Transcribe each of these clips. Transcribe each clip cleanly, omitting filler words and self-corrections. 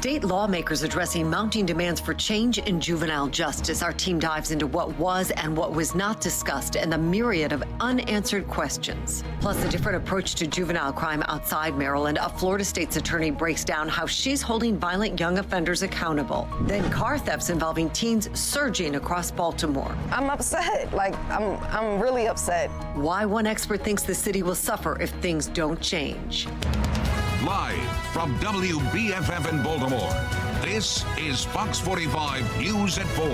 State lawmakers addressing mounting demands for change in juvenile justice. Our team dives into what was and what was not discussed and the myriad of unanswered questions. Plus, a different approach to juvenile crime outside Maryland. A Florida state's attorney breaks down how she's holding violent young offenders accountable. Then car thefts involving teens surging across Baltimore. I'm upset. I'm really upset. Why one expert thinks the city will suffer if things don't change. Live from WBFF in Baltimore, this is Fox 45 News at 4.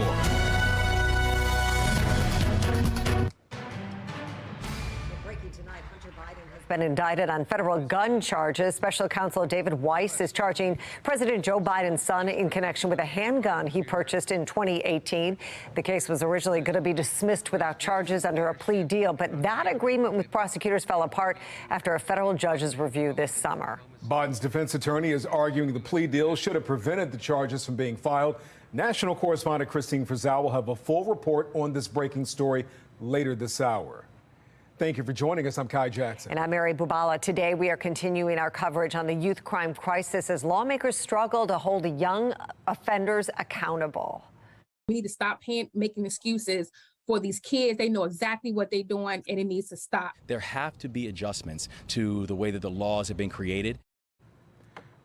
Breaking tonight, Hunter Biden has been indicted on federal gun charges. Special counsel David Weiss is charging President Joe Biden's son in connection with a handgun he purchased in 2018. The case was originally going to be dismissed without charges under a plea deal, but that agreement with prosecutors fell apart after a federal judge's review this summer. Biden's defense attorney is arguing the plea deal should have prevented the charges from being filed. National correspondent Christine Frizzell will have a full report on this breaking story later this hour. Thank you for joining us. I'm Kai Jackson. And I'm Mary Bubala. Today, we are continuing our coverage on the youth crime crisis as lawmakers struggle to hold young offenders accountable. We need to stop making excuses for these kids. They know exactly what they're doing, and it needs to stop. There have to be adjustments to the way that the laws have been created.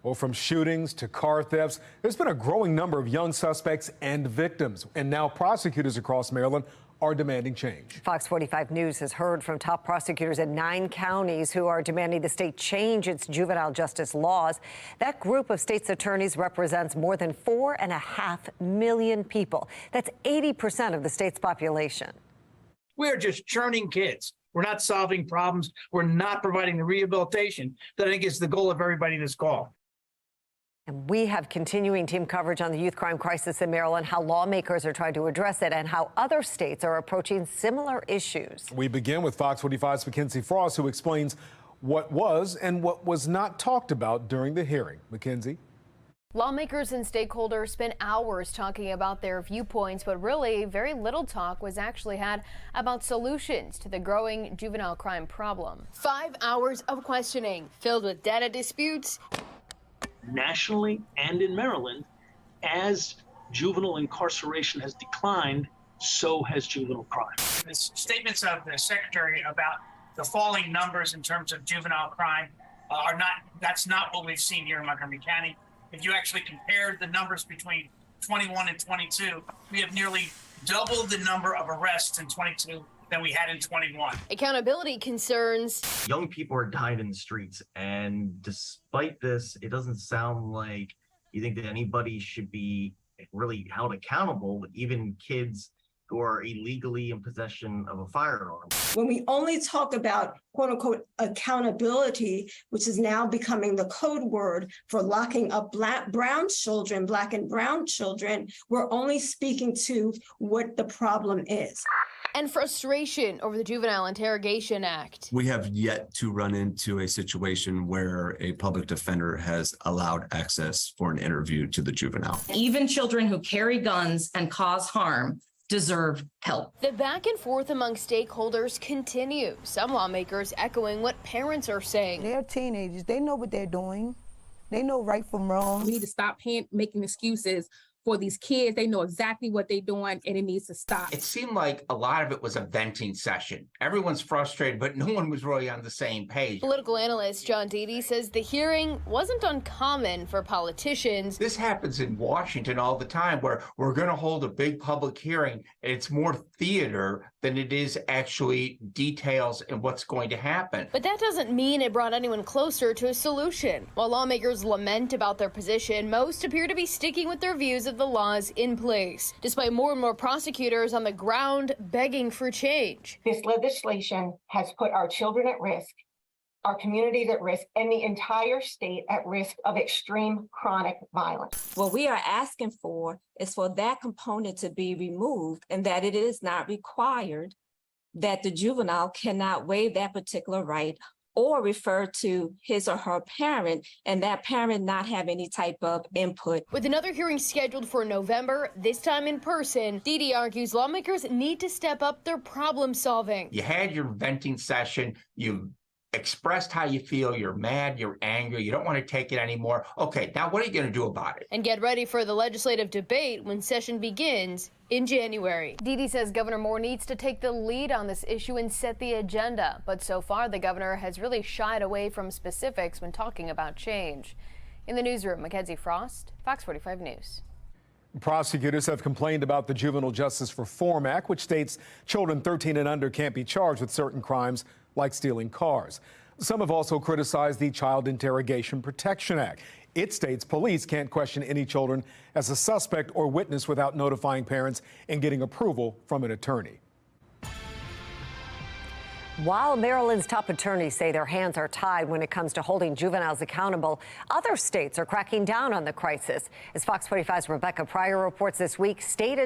Well, from shootings to car thefts, there's been a growing number of young suspects and victims. And now prosecutors across Maryland are demanding change. Fox 45 News has heard from top prosecutors in 9 counties who are demanding the state change its juvenile justice laws. That group of state's attorneys represents more than 4.5 million people. That's 80% of the state's population. We're just churning kids. We're not solving problems. We're not providing the rehabilitation that I think is the goal of everybody in this call. And we have continuing team coverage on the youth crime crisis in Maryland, how lawmakers are trying to address it, and how other states are approaching similar issues. We begin with Fox 45's Mackenzie Frost, who explains what was and what was not talked about during the hearing. Mackenzie. Lawmakers and stakeholders spent hours talking about their viewpoints, but really very little talk was actually had about solutions to the growing juvenile crime problem. 5 hours of questioning filled with data disputes. Nationally and in Maryland, as juvenile incarceration has declined, so has juvenile crime. The statements of the secretary about the falling numbers in terms of juvenile crime that's not what we've seen here in Montgomery County. If you actually compare the numbers between 21 and 22, we have nearly double the number of arrests in 22 than we had in 21. Accountability concerns. Young people are dying in the streets, and despite this, it doesn't sound like you think that anybody should be really held accountable, even kids who are illegally in possession of a firearm. When we only talk about quote unquote accountability, which is now becoming the code word for locking up black and brown children, we're only speaking to what the problem is. And frustration over the Juvenile Interrogation Act. We have yet to run into a situation where a public defender has allowed access for an interview to the juvenile. Even children who carry guns and cause harm deserve help. The back and forth among stakeholders continue. Some lawmakers echoing what parents are saying. They're teenagers. They know what they're doing. They know right from wrong. We need to stop making excuses for these kids. They know exactly what they're doing, and it needs to stop. It seemed like a lot of it was a venting session. Everyone's frustrated, but no one was really on the same page. Political analyst John Deedy says the hearing wasn't uncommon for politicians. This happens in Washington all the time, where we're going to hold a big public hearing, and it's more theater than it is actually details and what's going to happen. But that doesn't mean it brought anyone closer to a solution. While lawmakers lament about their position, most appear to be sticking with their views of the laws in place, despite more and more prosecutors on the ground begging for change. This legislation has put our children at risk, our communities at risk, and the entire state at risk of extreme chronic violence. What we are asking for is for that component to be removed, and that it is not required that the juvenile cannot waive that particular right or refer to his or her parent, and that parent not have any type of input. With another hearing scheduled for November, this time in person, Deedy argues lawmakers need to step up their problem solving. You had your venting session, you expressed how you feel. You're mad, you're angry, you don't want to take it anymore. Okay, now what are you going to do about it? And get ready for the legislative debate when session begins in January. Dede says Governor Moore needs to take the lead on this issue and set the agenda. But so far, the governor has really shied away from specifics when talking about change. In the newsroom, Mackenzie Frost, Fox 45 News. Prosecutors have complained about the Juvenile Justice Reform Act, which states children 13 and under can't be charged with certain crimes like stealing cars. Some have also criticized the Child Interrogation Protection Act. It states police can't question any children as a suspect or witness without notifying parents and getting approval from an attorney. While Maryland's top attorneys say their hands are tied when it comes to holding juveniles accountable, other states are cracking down on the crisis. As Fox 45's Rebecca Pryor reports this week, the state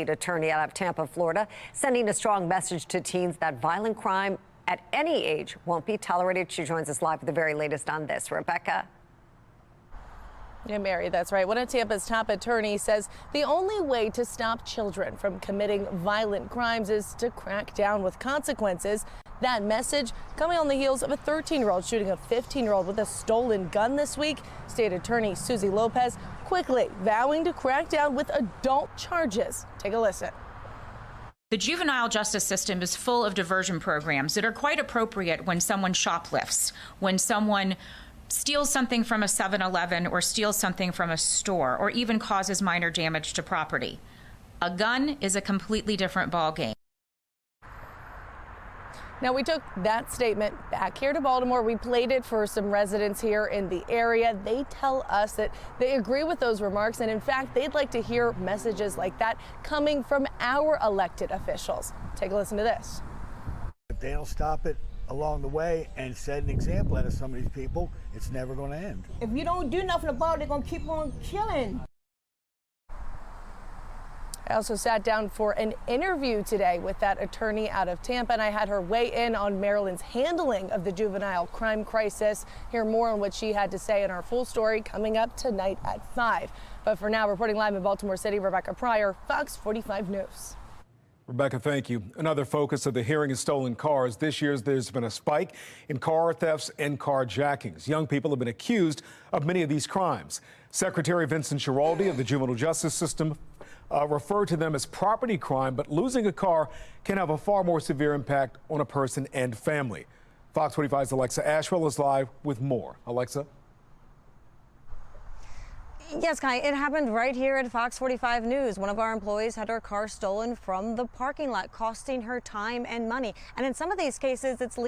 attorney out of Tampa, Florida, sending a strong message to teens that violent crime at any age won't be tolerated. She joins us live with the very latest on this. Rebecca. Yeah, Mary, that's right. One of Tampa's top attorneys says the only way to stop children from committing violent crimes is to crack down with consequences. That message coming on the heels of a 13-year-old shooting a 15-year-old with a stolen gun this week. State Attorney Susie Lopez quickly vowing to crack down with adult charges. Take a listen. The juvenile justice system is full of diversion programs that are quite appropriate when someone shoplifts, when someone steals something from a 7-Eleven or steals something from a store, or even causes minor damage to property. A gun is a completely different ballgame. Now, we took that statement back here to Baltimore. We played it for some residents here in the area. They tell us that they agree with those remarks, and in fact, they'd like to hear messages like that coming from our elected officials. Take a listen to this. If they don't stop it along the way and set an example out of some of these people, it's never going to end. If you don't do nothing about it, they're going to keep on killing. I also sat down for an interview today with that attorney out of Tampa, and I had her weigh in on Maryland's handling of the juvenile crime crisis. Hear more on what she had to say in our full story coming up tonight at 5. But for now, reporting live in Baltimore City, Rebecca Pryor, Fox 45 News. Rebecca, thank you. Another focus of the hearing is stolen cars. This year, there's been a spike in car thefts and carjackings. Young people have been accused of many of these crimes. Secretary Vincent Schiraldi of the Juvenile Justice System referred to them as property crime, but losing a car can have a far more severe impact on a person and family. Fox 45's Alexa Ashwell is live with more. Alexa? Yes, Kai, it happened right here at Fox 45 News. One of our employees had her car stolen from the parking lot, costing her time and money. And in some of these cases, it's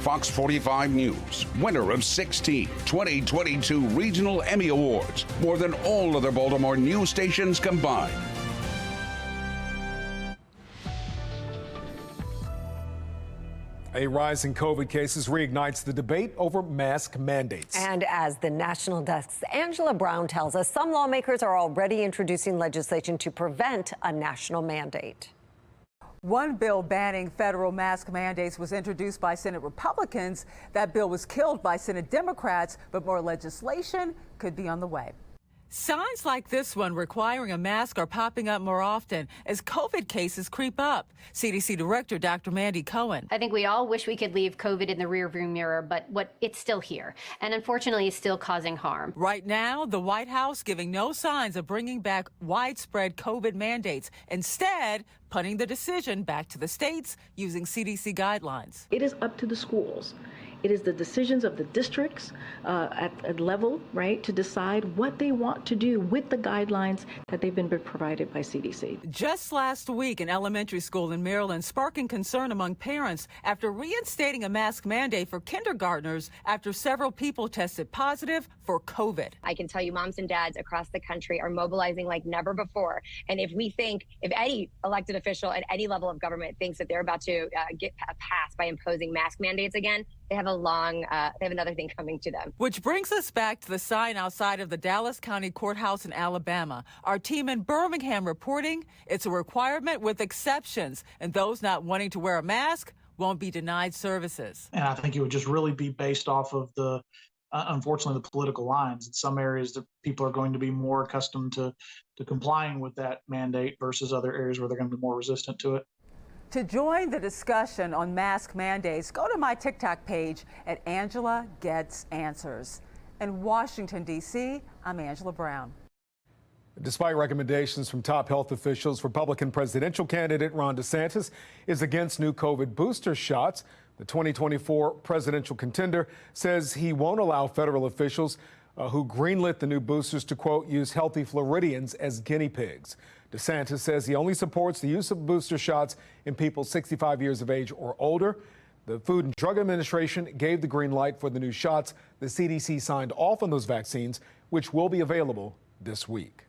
Fox 45 News, winner of 16 2022 Regional Emmy Awards, more than all other Baltimore news stations combined. A rise in COVID cases reignites the debate over mask mandates. And as the National Desk's Angela Brown tells us, some lawmakers are already introducing legislation to prevent a national mandate. One bill banning federal mask mandates was introduced by Senate Republicans. That bill was killed by Senate Democrats, but more legislation could be on the way. Signs like this one requiring a mask are popping up more often as COVID cases creep up. CDC Director Dr. Mandy Cohen. I think we all wish we could leave COVID in the rearview mirror, but it's still here. And unfortunately, it's still causing harm. Right now, the White House giving no signs of bringing back widespread COVID mandates. Instead, punting the decision back to the states using CDC guidelines. It is up to the schools. It is the decisions of the districts at a level, right, to decide what they want to do with the guidelines that they've been provided by CDC. Just last week, an elementary school in Maryland sparking concern among parents after reinstating a mask mandate for kindergartners after several people tested positive for COVID. I can tell you moms and dads across the country are mobilizing like never before. And if any elected official at any level of government thinks that they're about to get a pass by imposing mask mandates again, they have another thing coming to them. Which brings us back to the sign outside of the Dallas County Courthouse in Alabama. Our team in Birmingham reporting it's a requirement with exceptions, and those not wanting to wear a mask won't be denied services. And I think it would just really be based off of unfortunately, the political lines. In some areas, the people are going to be more accustomed to complying with that mandate versus other areas where they're going to be more resistant to it. To join the discussion on mask mandates, go to my TikTok page at Angela Gets Answers. In Washington, D.C., I'm Angela Brown. Despite recommendations from top health officials, Republican presidential candidate Ron DeSantis is against new COVID booster shots. The 2024 presidential contender says he won't allow federal officials who greenlit the new boosters to, quote, use healthy Floridians as guinea pigs. DeSantis says he only supports the use of booster shots in people 65 years of age or older. The Food and Drug Administration gave the green light for the new shots. The CDC signed off on those vaccines, which will be available this week.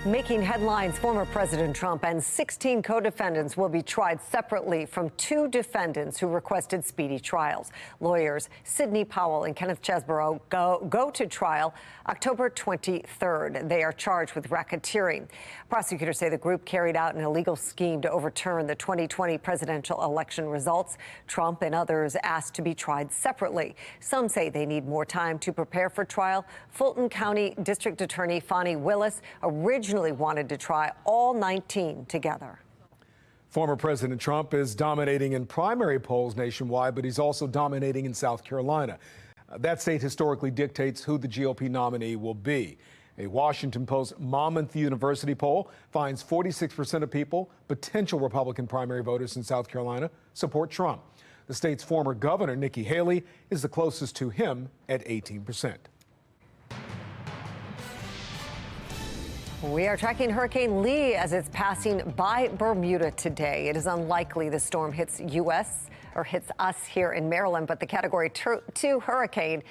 Making headlines, former President Trump and 16 co-defendants will be tried separately from 2 defendants who requested speedy trials. Lawyers Sidney Powell and Kenneth Chesborough go to trial October 23rd. They are charged with racketeering. Prosecutors say the group carried out an illegal scheme to overturn the 2020 presidential election results. Trump and others asked to be tried separately. Some say they need more time to prepare for trial. Fulton County District Attorney Fani Willis originally wanted to try all 19 together. Former President Trump is dominating in primary polls nationwide, but he's also dominating in South Carolina. That state historically dictates who the GOP nominee will be. A Washington Post Monmouth University poll finds 46% of people, potential Republican primary voters in South Carolina, support Trump. The state's former governor, Nikki Haley, is the closest to him at 18%. We are tracking Hurricane Lee as it's passing by Bermuda today. It is unlikely the storm hits us here in Maryland, but the Category 2 hurricane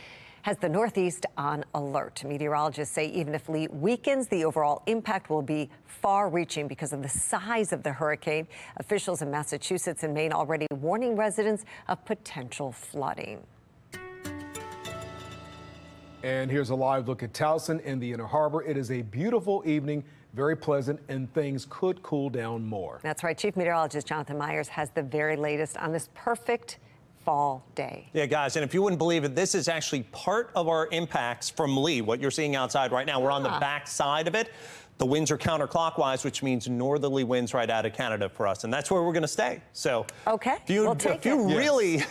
has the Northeast on alert. Meteorologists say even if Lee weakens, the overall impact will be far-reaching because of the size of the hurricane. Officials in Massachusetts and Maine already warning residents of potential flooding. And here's a live look at Towson in the Inner Harbor. It is a beautiful evening, very pleasant, and things could cool down more. That's right. Chief Meteorologist Jonathan Myers has the very latest on this perfect fall day. Yeah, guys, and if you wouldn't believe it, this is actually part of our impacts from Lee, what you're seeing outside right now. We're on the back side of it. The winds are counterclockwise, which means northerly winds right out of Canada for us, and that's where we're going to stay. So, okay, if you really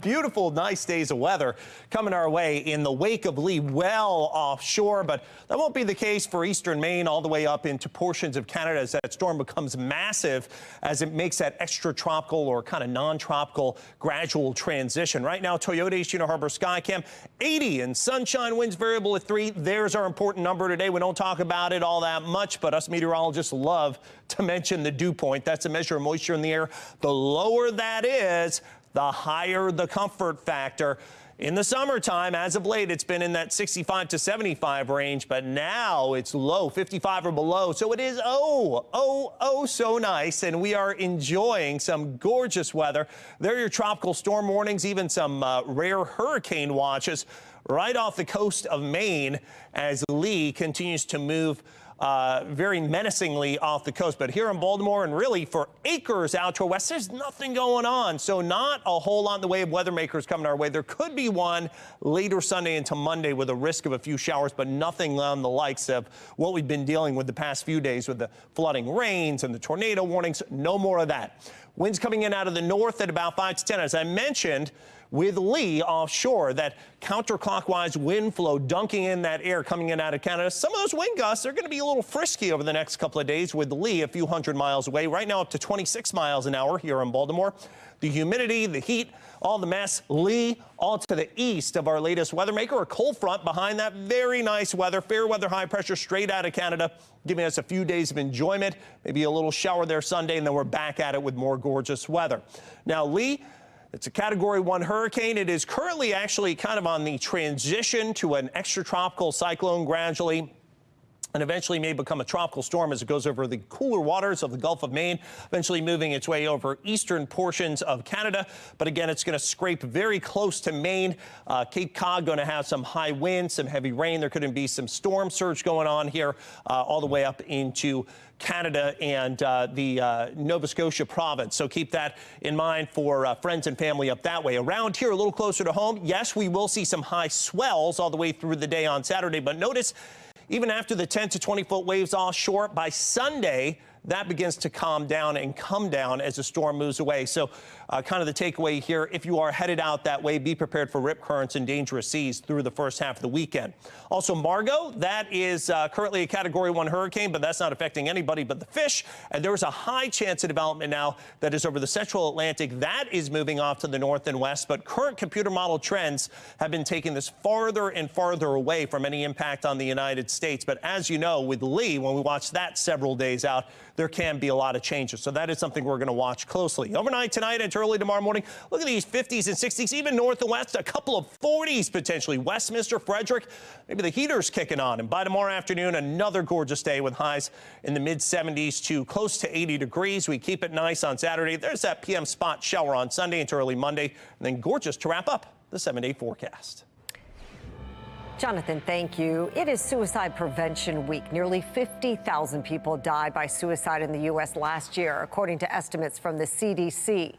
Beautiful, nice days of weather coming our way in the wake of Lee, well offshore, but that won't be the case for eastern Maine all the way up into portions of Canada as that storm becomes massive as it makes that extratropical or kind of non-tropical gradual transition. Right now, Toyota's Chino Harbor Skycam, 80 and sunshine, winds variable at 3. There's our important number today. We don't talk about it all that much, but us meteorologists love to mention the dew point. That's a measure of moisture in the air. The lower that is, the higher the comfort factor. In the summertime, as of late, it's been in that 65 to 75 range, but now it's low, 55 or below. So it is so nice, and we are enjoying some gorgeous weather. There are your tropical storm warnings, even some rare hurricane watches right off the coast of Maine as Lee continues to move very menacingly off the coast. But here in Baltimore and really for acres out to our west, there's nothing going on. So not a whole lot in the way of weather makers coming our way. There could be one later Sunday into Monday with a risk of a few showers, but nothing on the likes of what we've been dealing with the past few days with the flooding rains and the tornado warnings. No more of that. Winds coming in out of the north at about 5 to 10. As I mentioned, with Lee offshore, that counterclockwise wind flow dunking in that air coming in out of Canada. Some of those wind gusts are going to be a little frisky over the next couple of days with Lee a few hundred miles away. Right now up to 26 miles an hour here in Baltimore. The humidity, the heat, all the mess. Lee all to the east of our latest weather maker. A cold front behind that very nice weather. Fair weather high pressure straight out of Canada, giving us a few days of enjoyment. Maybe a little shower there Sunday, and then we're back at it with more gorgeous weather. Now, Lee, it's a Category 1 hurricane. It is currently actually kind of on the transition to an extratropical cyclone gradually, and eventually may become a tropical storm as it goes over the cooler waters of the Gulf of Maine, eventually moving its way over eastern portions of Canada. But again, it's going to scrape very close to Maine. Cape Cod going to have some high winds, some heavy rain. There could be some storm surge going on here all the way up into Canada and the Nova Scotia province. So keep that in mind for friends and family up that way. Around here, a little closer to home, yes, we will see some high swells all the way through the day on Saturday. But notice, even after the 10 to 20-foot waves offshore, by Sunday, that begins to calm down and come down as the storm moves away. So kind of the takeaway here, if you are headed out that way, be prepared for rip currents and dangerous seas through the first half of the weekend. Also, Margot, that is currently a Category 1 hurricane, but that's not affecting anybody but the fish. And there's a high chance of development now that is over the central Atlantic. That is moving off to the north and west, but current computer model trends have been taking this farther and farther away from any impact on the United States. But as you know, with Lee, when we watch that several days out, there can be a lot of changes. So that is something we're going to watch closely. Overnight tonight and early tomorrow morning, look at these 50s and 60s, even north and west, a couple of 40s potentially. Westminster, Frederick, maybe the heater's kicking on. And by tomorrow afternoon, another gorgeous day with highs in the mid-70s to close to 80 degrees. We keep it nice on Saturday. There's that PM spot shower on Sunday into early Monday. And then gorgeous to wrap up the 7-day forecast. Jonathan, thank you. It is Suicide Prevention Week. Nearly 50,000 people died by suicide in the U.S. last year, according to estimates from the CDC.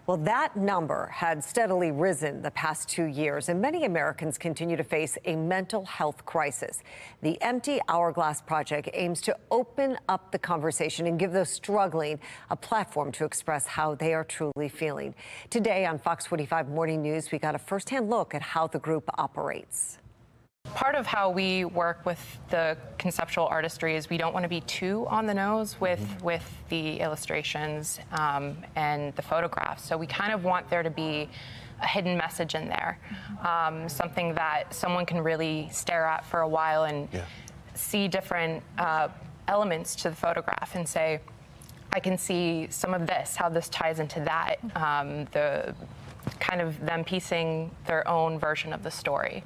Well, that number had steadily risen the past 2 years, and many Americans continue to face a mental health crisis. The Empty Hourglass Project aims to open up the conversation and give those struggling a platform to express how they are truly feeling. Today on Fox 45 Morning News, we got a firsthand look at how the group operates. Part of how we work with the conceptual artistry is we don't want to be too on the nose with the illustrations and the photographs. So we kind of want there to be a hidden message in there, something that someone can really stare at for a while and see different elements to the photograph and say, I can see some of this, how this ties into that, the kind of them piecing their own version of the story.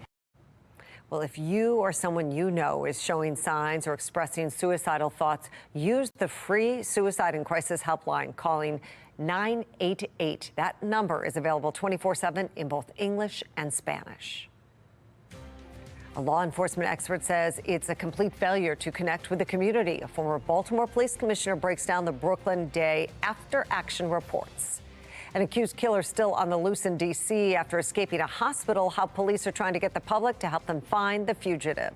Well, if you or someone you know is showing signs or expressing suicidal thoughts, use the free Suicide and Crisis Helpline calling 988. That number is available 24/7 in both English and Spanish. A law enforcement expert says it's a complete failure to connect with the community. A former Baltimore police commissioner breaks down the Brooklyn Day after action reports. An accused killer still on the loose in D.C. after escaping a hospital, how police are trying to get the public to help them find the fugitive.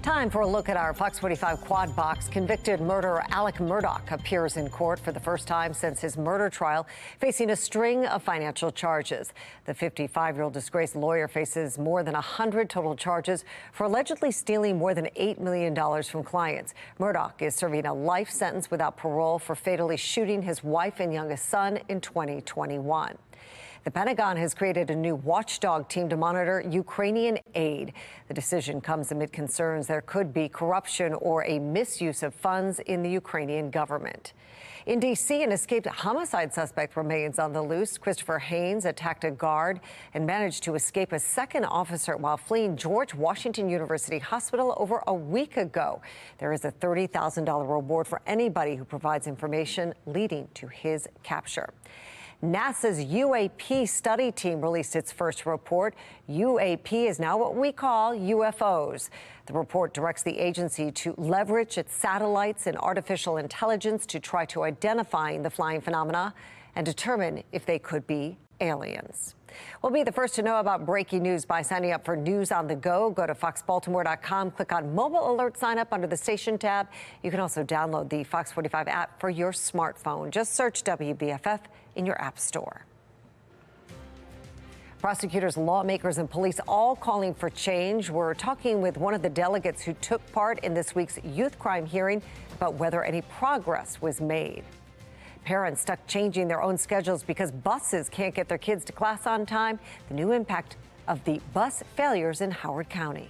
Time for a look at our Fox 45 quad box. Convicted murderer Alec Murdaugh appears in court for the first time since his murder trial, facing a string of financial charges. The 55-year-old disgraced lawyer faces more than 100 total charges for allegedly stealing more than $8 million from clients. Murdaugh is serving a life sentence without parole for fatally shooting his wife and youngest son in 2021. The Pentagon has created a new watchdog team to monitor Ukrainian aid. The decision comes amid concerns there could be corruption or a misuse of funds in the Ukrainian government. In D.C., an escaped homicide suspect remains on the loose. Christopher Haynes attacked a guard and managed to escape a second officer while fleeing George Washington University Hospital over a week ago. There is a $30,000 reward for anybody who provides information leading to his capture. NASA's UAP study team released its first report. UAP is now what we call UFOs. The report directs the agency to leverage its satellites and artificial intelligence to try to identify the flying phenomena and determine if they could be aliens. We'll be the first to know about breaking news by signing up for News on the Go. Go to foxbaltimore.com, click on Mobile Alert Sign Up under the Station tab. You can also download the Fox 45 app for your smartphone. Just search WBFF in your app store. Prosecutors, lawmakers, and police all calling for change. We're talking with one of the delegates who took part in this week's youth crime hearing about whether any progress was made. Parents stuck changing their own schedules because buses can't get their kids to class on time. The new impact of the bus failures in Howard County.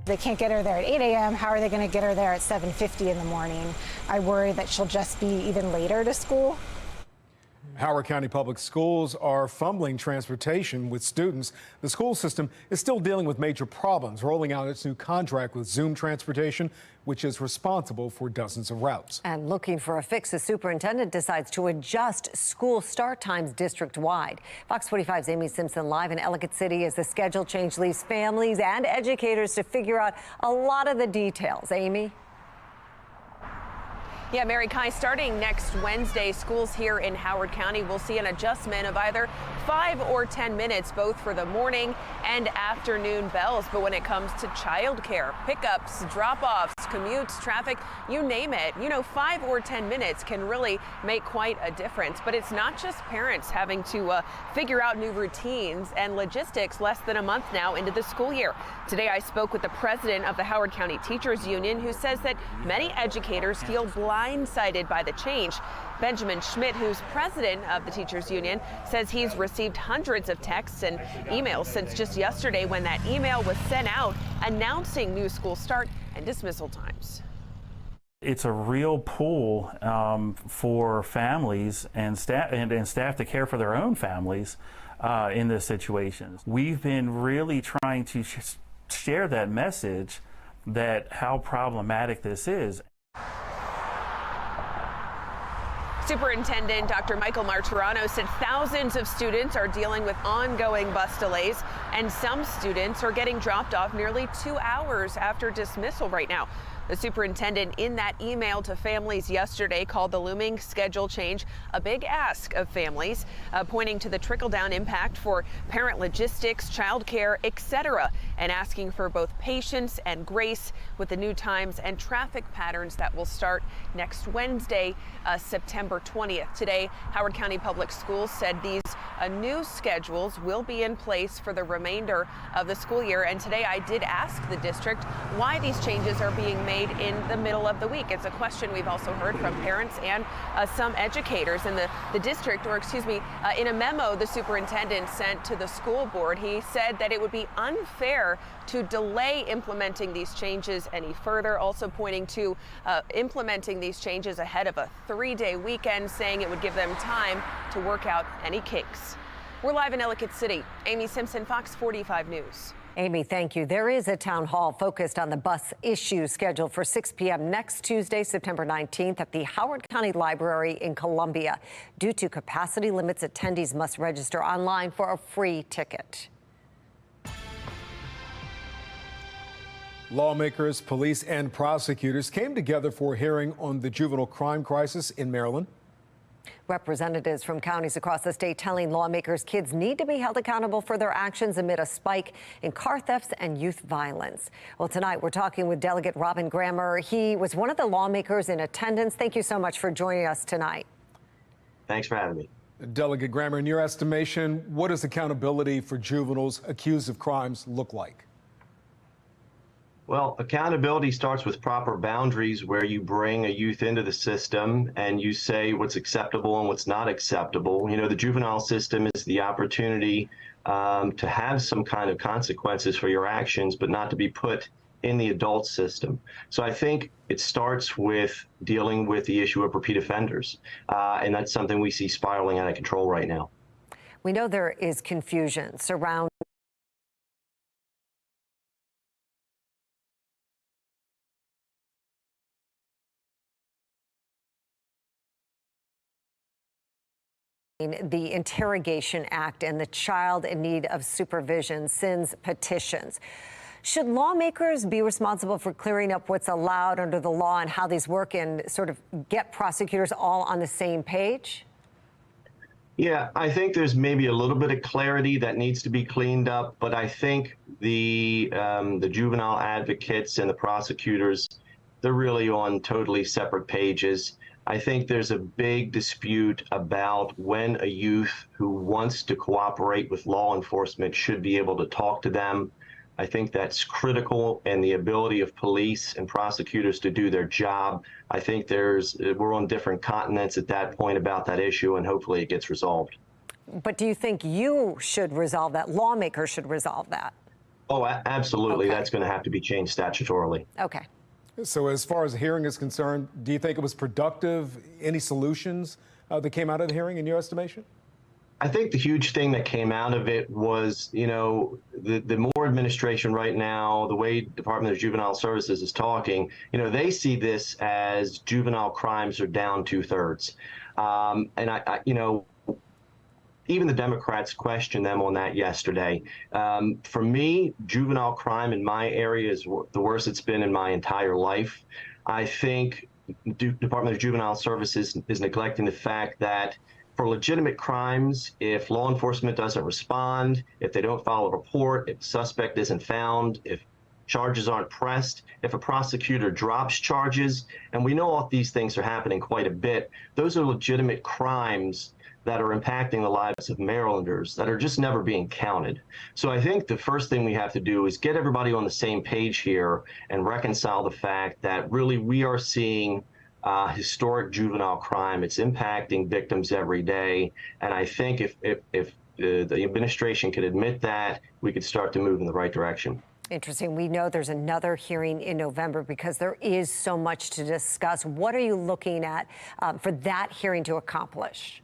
They can't get her there at 8 a.m. How are they going to get her there at 7:50 in the morning? I worry that she'll just be even later to school. Howard County Public Schools are fumbling transportation with students. The school system is still dealing with major problems, rolling out its new contract with Zoom Transportation, which is responsible for dozens of routes. And looking for a fix, the superintendent decides to adjust school start times district-wide. Fox 45's Amy Simpson live in Ellicott City as the schedule change leaves families and educators to figure out a lot of the details. Amy? Yeah, Mary Kai, starting next Wednesday, schools here in Howard County will see an adjustment of either 5 or 10 minutes, both for the morning and afternoon bells. But when it comes to childcare, pickups, drop-offs, commutes, traffic, you name it, 5 or 10 minutes can really make quite a difference. But it's not just parents having to figure out new routines and logistics less than a month now into the school year. Today, I spoke with the president of the Howard County Teachers Union, who says that many educators feel blindsided by the change. Benjamin Schmidt, who's president of the Teachers Union, says he's received hundreds of texts and emails since just yesterday when that email was sent out announcing new school start and dismissal times. It's a real pull for families and staff to care for their own families in this situation. We've been really trying to share that message that how problematic this is. Superintendent Dr. Michael Martirano said thousands of students are dealing with ongoing bus delays, and some students are getting dropped off nearly 2 hours after dismissal right now. The superintendent in that email to families yesterday called the looming schedule change a big ask of families, pointing to the trickle-down impact for parent logistics, childcare, etc., and asking for both patience and grace with the new times and traffic patterns that will start next Wednesday, September 20th. Today, Howard County Public Schools said these new schedules will be in place for the remainder of the school year. And today I did ask the district why these changes are being made in the middle of the week. It's a question we've also heard from parents and some educators in the district, or excuse me, in a memo the superintendent sent to the school board. He said that it would be unfair to delay implementing these changes any further, also pointing to implementing these changes ahead of a 3-day weekend, saying it would give them time to work out any kinks. We're live in Ellicott City. Amy Simpson, Fox 45 News. Amy, thank you. There is a town hall focused on the bus issue scheduled for 6 p.m. next Tuesday, September 19th at the Howard County Library in Columbia. Due to capacity limits, attendees must register online for a free ticket. Lawmakers, police, and prosecutors came together for a hearing on the juvenile crime crisis in Maryland. Representatives from counties across the state telling lawmakers kids need to be held accountable for their actions amid a spike in car thefts and youth violence. Well, tonight we're talking with Delegate Robin Grammer. He was one of the lawmakers in attendance. Thank you so much for joining us tonight. Thanks for having me. Delegate Grammer, in your estimation, what does accountability for juveniles accused of crimes look like? Well, accountability starts with proper boundaries where you bring a youth into the system and you say what's acceptable and what's not acceptable. The juvenile system is the opportunity to have some kind of consequences for your actions, but not to be put in the adult system. So I think it starts with dealing with the issue of repeat offenders. And that's something we see spiraling out of control right now. We know there is confusion surrounding the Interrogation Act and the Child in Need of Supervision SINS petitions. Should lawmakers be responsible for clearing up what's allowed under the law and how these work and sort of get prosecutors all on the same page? Yeah, I think there's maybe a little bit of clarity that needs to be cleaned up, but I think the juvenile advocates and the prosecutors, they're really on totally separate pages. I think there's a big dispute about when a youth who wants to cooperate with law enforcement should be able to talk to them. I think that's critical in the ability of police and prosecutors to do their job. I think we're on different continents at that point about that issue, and hopefully it gets resolved. But do you think you should resolve that? Lawmakers should resolve that? Oh, absolutely. Okay. That's going to have to be changed statutorily. Okay. So as far as the hearing is concerned, do you think it was productive? Any solutions that came out of the hearing in your estimation? I think the huge thing that came out of it was, you know, the Moore administration right now, the way Department of Juvenile Services is talking, you know, they see this as juvenile crimes are down 2/3. And I, you know, even the Democrats questioned them on that yesterday. For me, juvenile crime in my area is the worst it's been in my entire life. I think Department of Juvenile Services is neglecting the fact that for legitimate crimes, if law enforcement doesn't respond, if they don't file a report, if a suspect isn't found, if charges aren't pressed, if a prosecutor drops charges, and we know all these things are happening quite a bit, those are legitimate crimes that are impacting the lives of Marylanders that are just never being counted. So I think the first thing we have to do is get everybody on the same page here and reconcile the fact that really we are seeing historic juvenile crime. It's impacting victims every day. And I think if the administration could admit that, we could start to move in the right direction. Interesting. We know there's another hearing in November because there is so much to discuss. What are you looking at for that hearing to accomplish?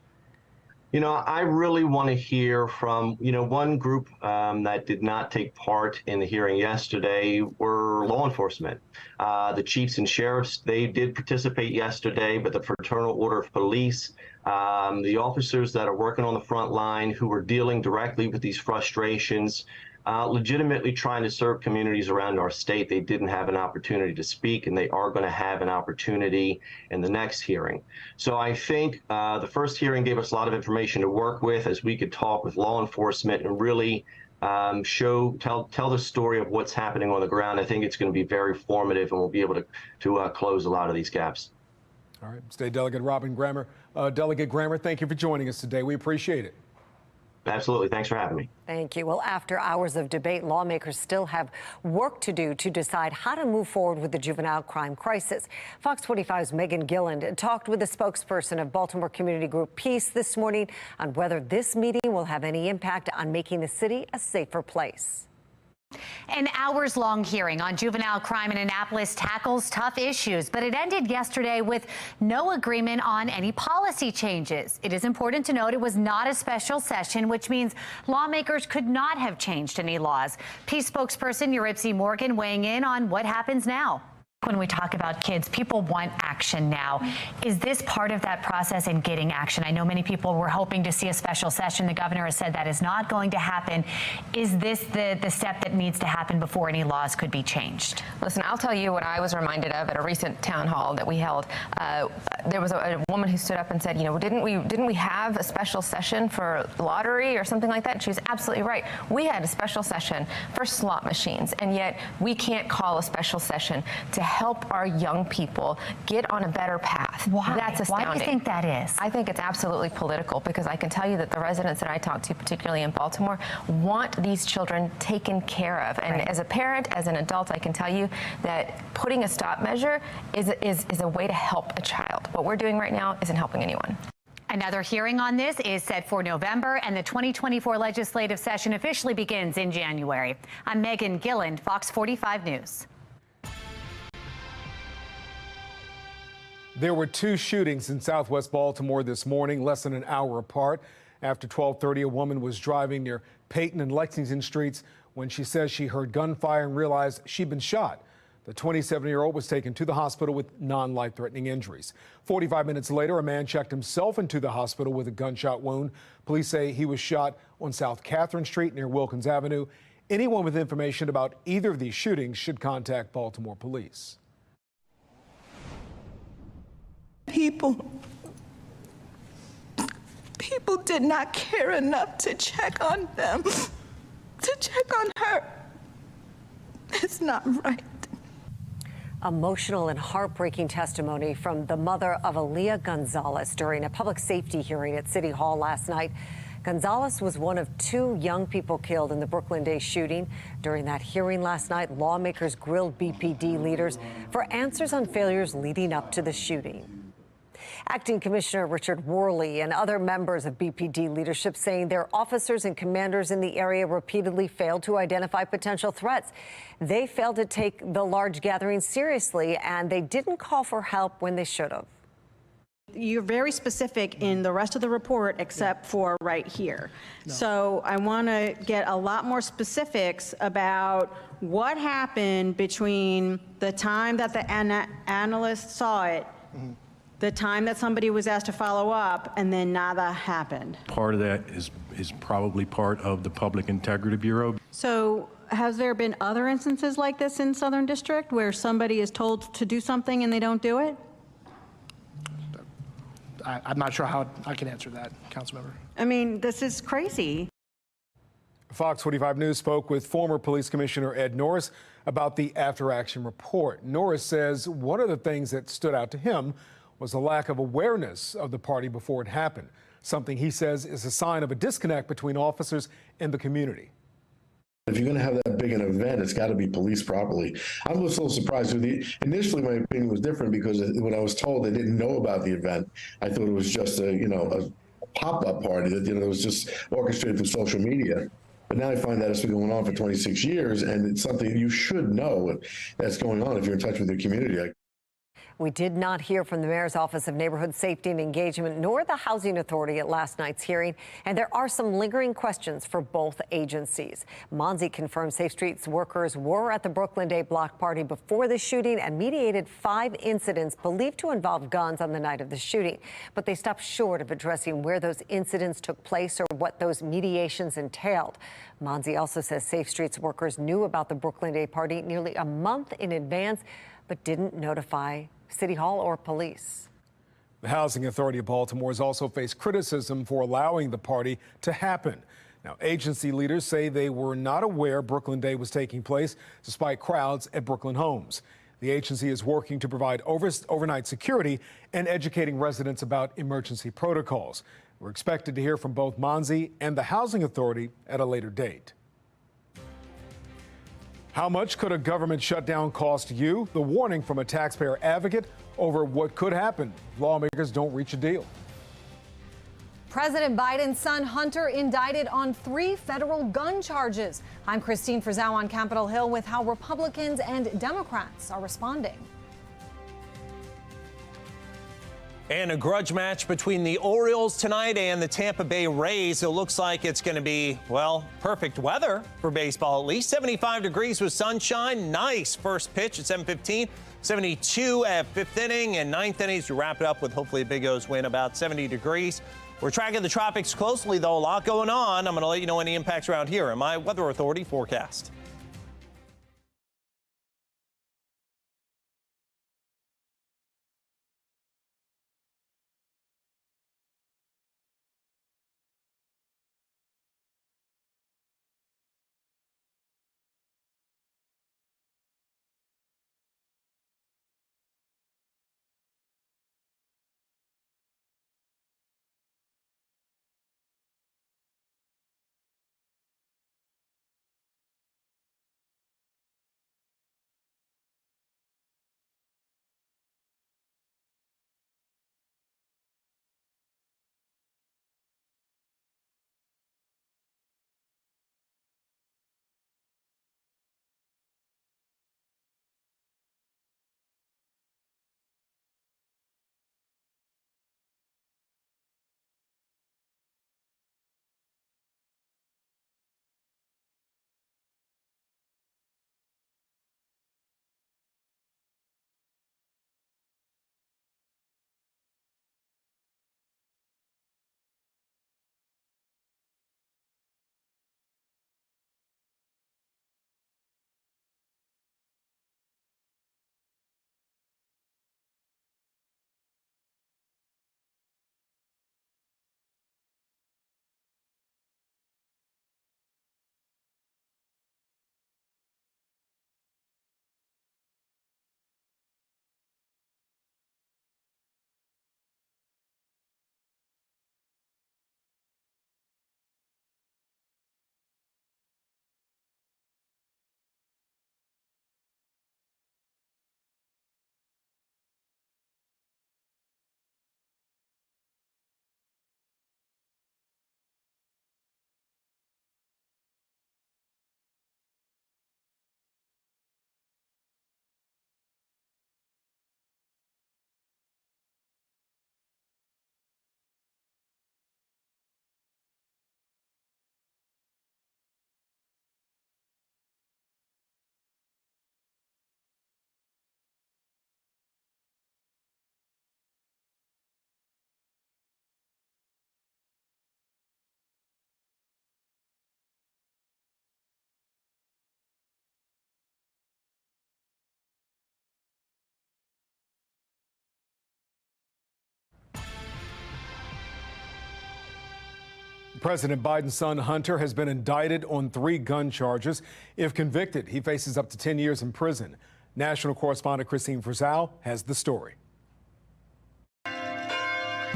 You know, I really want to hear from, you know, one group that did not take part in the hearing yesterday were law enforcement. The chiefs and sheriffs, they did participate yesterday, but the Fraternal Order of Police, the officers that are working on the front line who are dealing directly with these frustrations, legitimately trying to serve communities around our state, they didn't have an opportunity to speak, and they are going to have an opportunity in the next hearing. So I think the first hearing gave us a lot of information to work with as we could talk with law enforcement and really tell the story of what's happening on the ground. I think it's going to be very formative, and we'll be able to close a lot of these gaps. All right, State Delegate Robin Grammer. Delegate Grammer, thank you for joining us today. We appreciate it. Absolutely. Thanks for having me. Thank you. Well, after hours of debate, lawmakers still have work to do to decide how to move forward with the juvenile crime crisis. Fox 45's Megan Gilland talked with the spokesperson of Baltimore community group Peace this morning on whether this meeting will have any impact on making the city a safer place. An hours-long hearing on juvenile crime in Annapolis tackles tough issues, but it ended yesterday with no agreement on any policy changes. It is important to note it was not a special session, which means lawmakers could not have changed any laws. Peace spokesperson Eurypsy Morgan weighing in on what happens now. When we talk about kids, people want action now. Is this part of that process in getting action? I know many people were hoping to see a special session. The governor has said that is not going to happen. Is this the step that needs to happen before any laws could be changed? Listen, I'll tell you what I was reminded of at a recent town hall that we held. There was a woman who stood up and said, you know, didn't we have a special session for lottery or something like that? And she was absolutely right. We had a special session for slot machines, and yet we can't call a special session to help our young people get on a better path. Why? That's astounding. Why do you think that is? I think it's absolutely political, because I can tell you that the residents that I talk to, particularly in Baltimore, want these children taken care of. And as a parent, as an adult, I can tell you that putting a stop measure is a way to help a child. What we're doing right now isn't helping anyone. Another hearing on this is set for November, and the 2024 legislative session officially begins in January. I'm Megan Gilland, Fox 45 News. There were two shootings in Southwest Baltimore this morning, less than an hour apart. After 12:30, a woman was driving near Peyton and Lexington Streets when she says she heard gunfire and realized she'd been shot. The 27-year-old was taken to the hospital with non-life-threatening injuries. 45 minutes later, a man checked himself into the hospital with a gunshot wound. Police say he was shot on South Catherine Street near Wilkins Avenue. Anyone with information about either of these shootings should contact Baltimore police. People did not care enough to check on them, to check on her. It's not right. Emotional and heartbreaking testimony from the mother of Aaliyah Gonzalez during a public safety hearing at City Hall last night. Gonzalez was one of two young people killed in the Brooklyn Day shooting. During that hearing last night, lawmakers grilled BPD leaders for answers on failures leading up to the shooting. Acting Commissioner Richard Worley and other members of BPD leadership saying their officers and commanders in the area repeatedly failed to identify potential threats. They failed to take the large gatherings seriously, and they didn't call for help when they should have. You're very specific in the rest of the report except for right here. No. So I want to get a lot more specifics about what happened between the time that the analyst saw it, the time that somebody was asked to follow up, and then nada happened. Part of that is probably part of the Public Integrity Bureau. So has there been other instances like this in Southern District where somebody is told to do something and they don't do it? I'm not sure how I can answer that, Councilmember. I mean, this is crazy. Fox 45 News spoke with former Police Commissioner Ed Norris about the after-action report. Norris says one of the things that stood out to him was a lack of awareness of the party before it happened, something he says is a sign of a disconnect between officers and the community. If you're going to have that big an event, it's got to be policed properly. I was a little surprised. Initially, my opinion was different because when I was told they didn't know about the event, I thought it was just a pop-up party that was just orchestrated through social media. But now I find that it's been going on for 26 years, and it's something you should know that's going on if you're in touch with your community. We did not hear from the Mayor's Office of Neighborhood Safety and Engagement nor the Housing Authority at last night's hearing, and there are some lingering questions for both agencies. Monzi confirmed Safe Streets workers were at the Brooklyn Day block party before the shooting and mediated 5 incidents believed to involve guns on the night of the shooting. But they stopped short of addressing where those incidents took place or what those mediations entailed. Monzi also says Safe Streets workers knew about the Brooklyn Day party nearly a month in advance, but didn't notify City Hall or police. The Housing Authority of Baltimore has also faced criticism for allowing the party to happen. Now, agency leaders say they were not aware Brooklyn Day was taking place despite crowds at Brooklyn homes. The agency is working to provide overnight security and educating residents about emergency protocols. We're expected to hear from both Monzi and the Housing Authority at a later date. How much could a government shutdown cost you? The warning from a taxpayer advocate over what could happen if lawmakers don't reach a deal. President Biden's son Hunter indicted on 3 federal gun charges. I'm Christine Frizzau on Capitol Hill with how Republicans and Democrats are responding. And a grudge match between the Orioles tonight and the Tampa Bay Rays. It looks like it's going to be, well, perfect weather for baseball at least. 75 degrees with sunshine. Nice first pitch at 7:15. 72 at 5th inning and 9th innings to wrap it up with hopefully a Big O's win about 70 degrees. We're tracking the tropics closely, though. A lot going on. I'm going to let you know any impacts around here in my Weather Authority forecast. President Biden's son, Hunter, has been indicted on 3 gun charges. If convicted, he faces up to 10 years in prison. National correspondent Christine Frizzell has the story.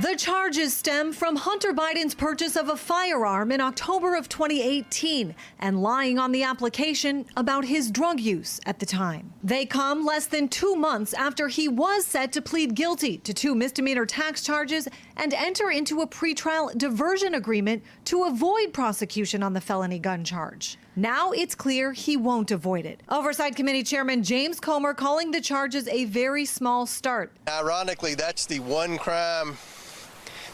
The charges stem from Hunter Biden's purchase of a firearm in October of 2018 and lying on the application about his drug use at the time. They come less than 2 months after he was set to plead guilty to 2 misdemeanor tax charges and enter into a pretrial diversion agreement to avoid prosecution on the felony gun charge. Now it's clear he won't avoid it. Oversight Committee Chairman James Comer calling the charges a very small start. Ironically, that's the one crime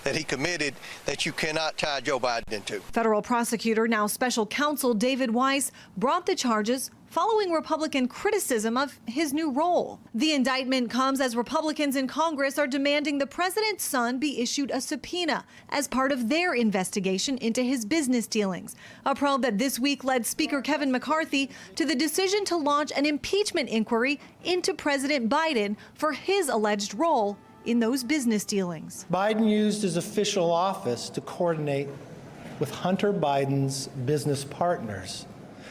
that he committed that you cannot tie Joe Biden into. Federal prosecutor, now special counsel David Weiss, brought the charges following Republican criticism of his new role. The indictment comes as Republicans in Congress are demanding the president's son be issued a subpoena as part of their investigation into his business dealings. A probe that this week led Speaker Kevin McCarthy to the decision to launch an impeachment inquiry into President Biden for his alleged role in those business dealings. Biden used his official office to coordinate with Hunter Biden's business partners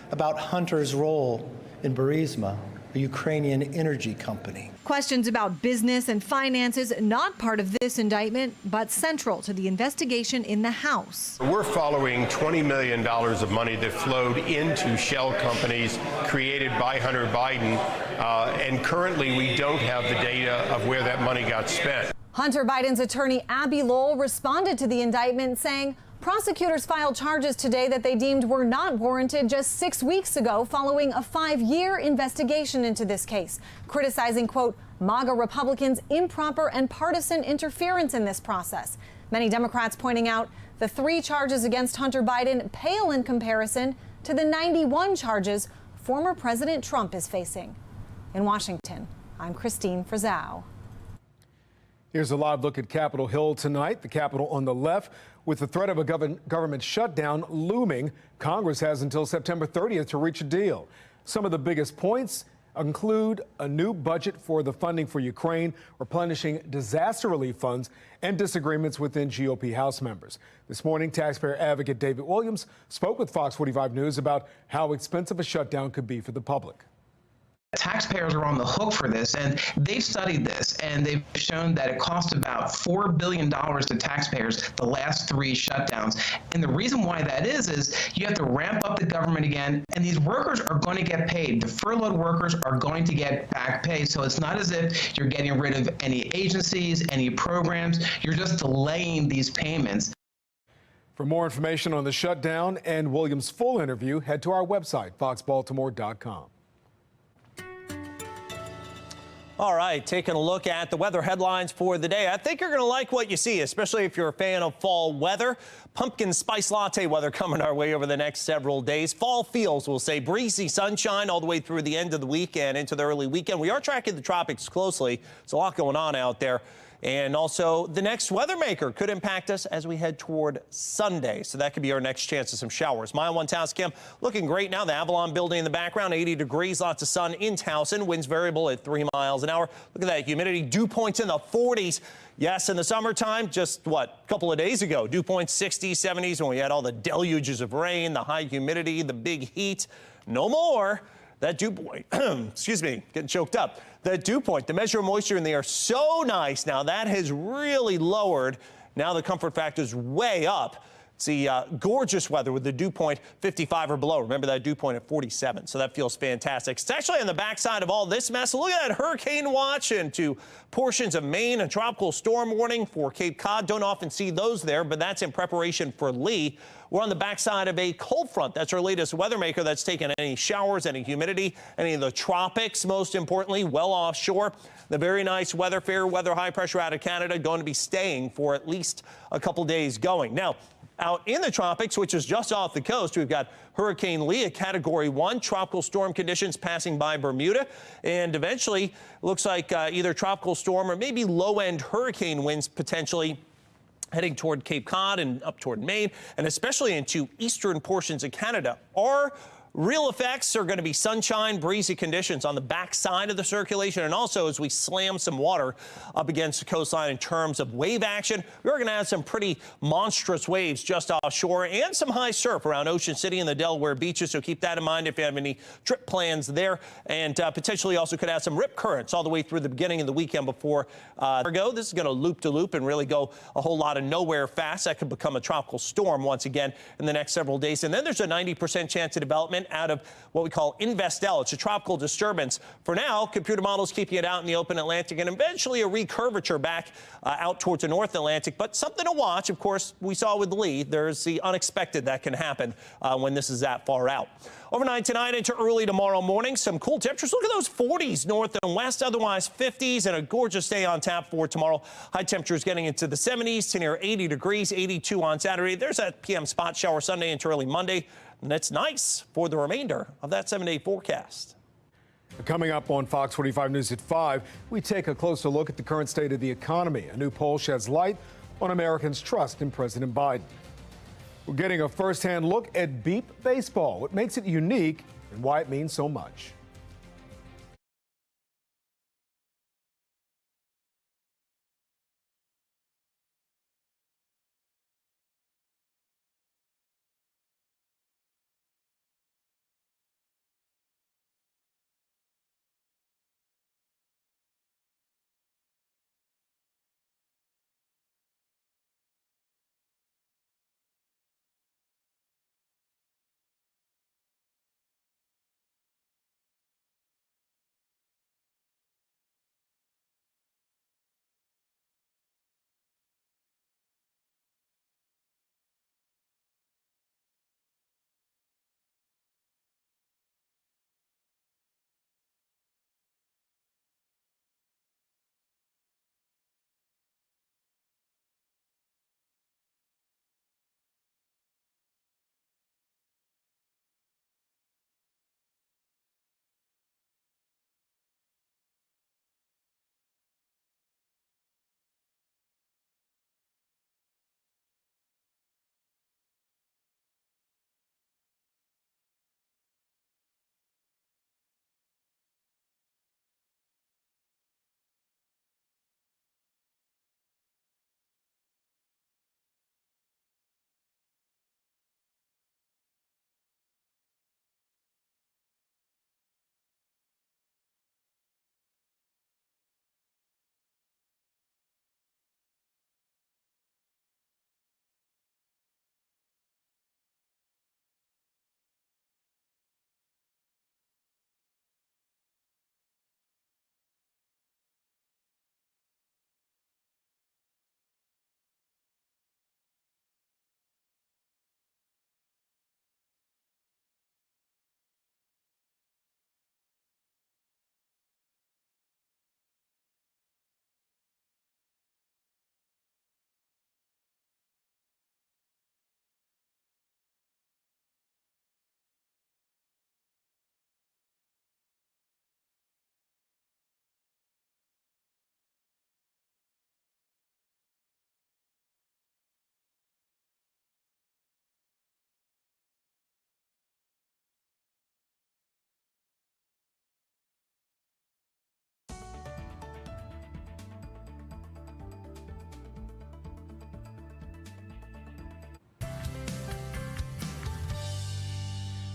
about Hunter's role in Burisma, a Ukrainian energy company. Questions about business and finances not part of this indictment, but central to the investigation in the House. We're following $20 million of money that flowed into shell companies created by Hunter Biden, and currently we don't have the data of where that money got spent. Hunter Biden's attorney Abby Lowell responded to the indictment saying prosecutors filed charges today that they deemed were not warranted just 6 weeks ago following a 5-year investigation into this case, criticizing, quote, MAGA Republicans' improper and partisan interference in this process. Many Democrats pointing out the 3 charges against Hunter Biden pale in comparison to the 91 charges former President Trump is facing. In Washington, I'm Christine Frizzell. Here's a live look at Capitol Hill tonight. The Capitol on the left. With the threat of a government shutdown looming, Congress has until September 30th to reach a deal. Some of the biggest points include a new budget for the funding for Ukraine, replenishing disaster relief funds, and disagreements within GOP House members. This morning, taxpayer advocate David Williams spoke with Fox 45 News about how expensive a shutdown could be for the public. Taxpayers are on the hook for this, and they've studied this, and they've shown that it cost about $4 billion to taxpayers the last 3 shutdowns. And the reason why that is you have to ramp up the government again, and these workers are going to get paid. The furloughed workers are going to get back pay, so it's not as if you're getting rid of any agencies, any programs. You're just delaying these payments. For more information on the shutdown and Williams' full interview, head to our website, foxbaltimore.com. All right, taking a look at the weather headlines for the day. I think you're going to like what you see, especially if you're a fan of fall weather. Pumpkin spice latte weather coming our way over the next several days. Fall feels, we'll say, breezy sunshine all the way through the end of the week and into the early weekend. We are tracking the tropics closely. There's a lot going on out there. And also, the next weather maker could impact us as we head toward Sunday. So that could be our next chance of some showers. Mile 1 Towson looking great now. The Avalon building in the background, 80 degrees, lots of sun in Towson. Winds variable at 3 miles an hour. Look at that humidity. Dew points in the 40s. Yes, in the summertime, just what, a couple of days ago, dew points 60s, 70s when we had all the deluges of rain, the high humidity, the big heat. No more. That dew point, excuse me, getting choked up. That dew point, the measure of moisture in the air, so nice now. That has really lowered. Now the comfort factor is way up. See, gorgeous weather with the dew point 55 or below. Remember that dew point at 47, so that feels fantastic. It's actually on the backside of all this mess. Look at that hurricane watch into portions of Maine, a tropical storm warning for Cape Cod. Don't often see those there, but that's in preparation for Lee. We're on the backside of a cold front. That's our latest weather maker that's taken any showers, any humidity, any of the tropics, most importantly, well offshore. The very nice weather, fair weather, high pressure out of Canada going to be staying for at least a couple days going. Now, out in the tropics, which is just off the coast, we've got Hurricane Lee, a Category 1, tropical storm conditions passing by Bermuda. And eventually, looks like either tropical storm or maybe low-end hurricane winds potentially heading toward Cape Cod and up toward Maine, and especially into eastern portions of Canada. Our Real effects are going to be sunshine, breezy conditions on the backside of the circulation, and also as we slam some water up against the coastline in terms of wave action. We're going to have some pretty monstrous waves just offshore and some high surf around Ocean City and the Delaware beaches, so keep that in mind if you have any trip plans there. And potentially also could have some rip currents all the way through the beginning of the weekend before this is going to loop-to-loop and really go a whole lot of nowhere fast. That could become a tropical storm once again in the next several days. And then there's a 90% chance of development out of what we call Investel. It's a tropical disturbance. For now, computer models keeping it out in the open Atlantic and eventually a recurvature back out towards the North Atlantic. But something to watch. Of course, we saw with Lee, there's the unexpected that can happen when this is that far out. Overnight tonight into early tomorrow morning, some cool temperatures. Look at those 40s north and west, otherwise 50s, and a gorgeous day on tap for tomorrow. High temperatures getting into the 70s to near 80 degrees, 82 on Saturday. There's that PM spot shower Sunday into early Monday. And that's nice for the remainder of that 7-day forecast. Coming up on Fox 45 News at 5, we take a closer look at the current state of the economy. A new poll sheds light on Americans' trust in President Biden. We're getting a first-hand look at Beep Baseball, what makes it unique and why it means so much.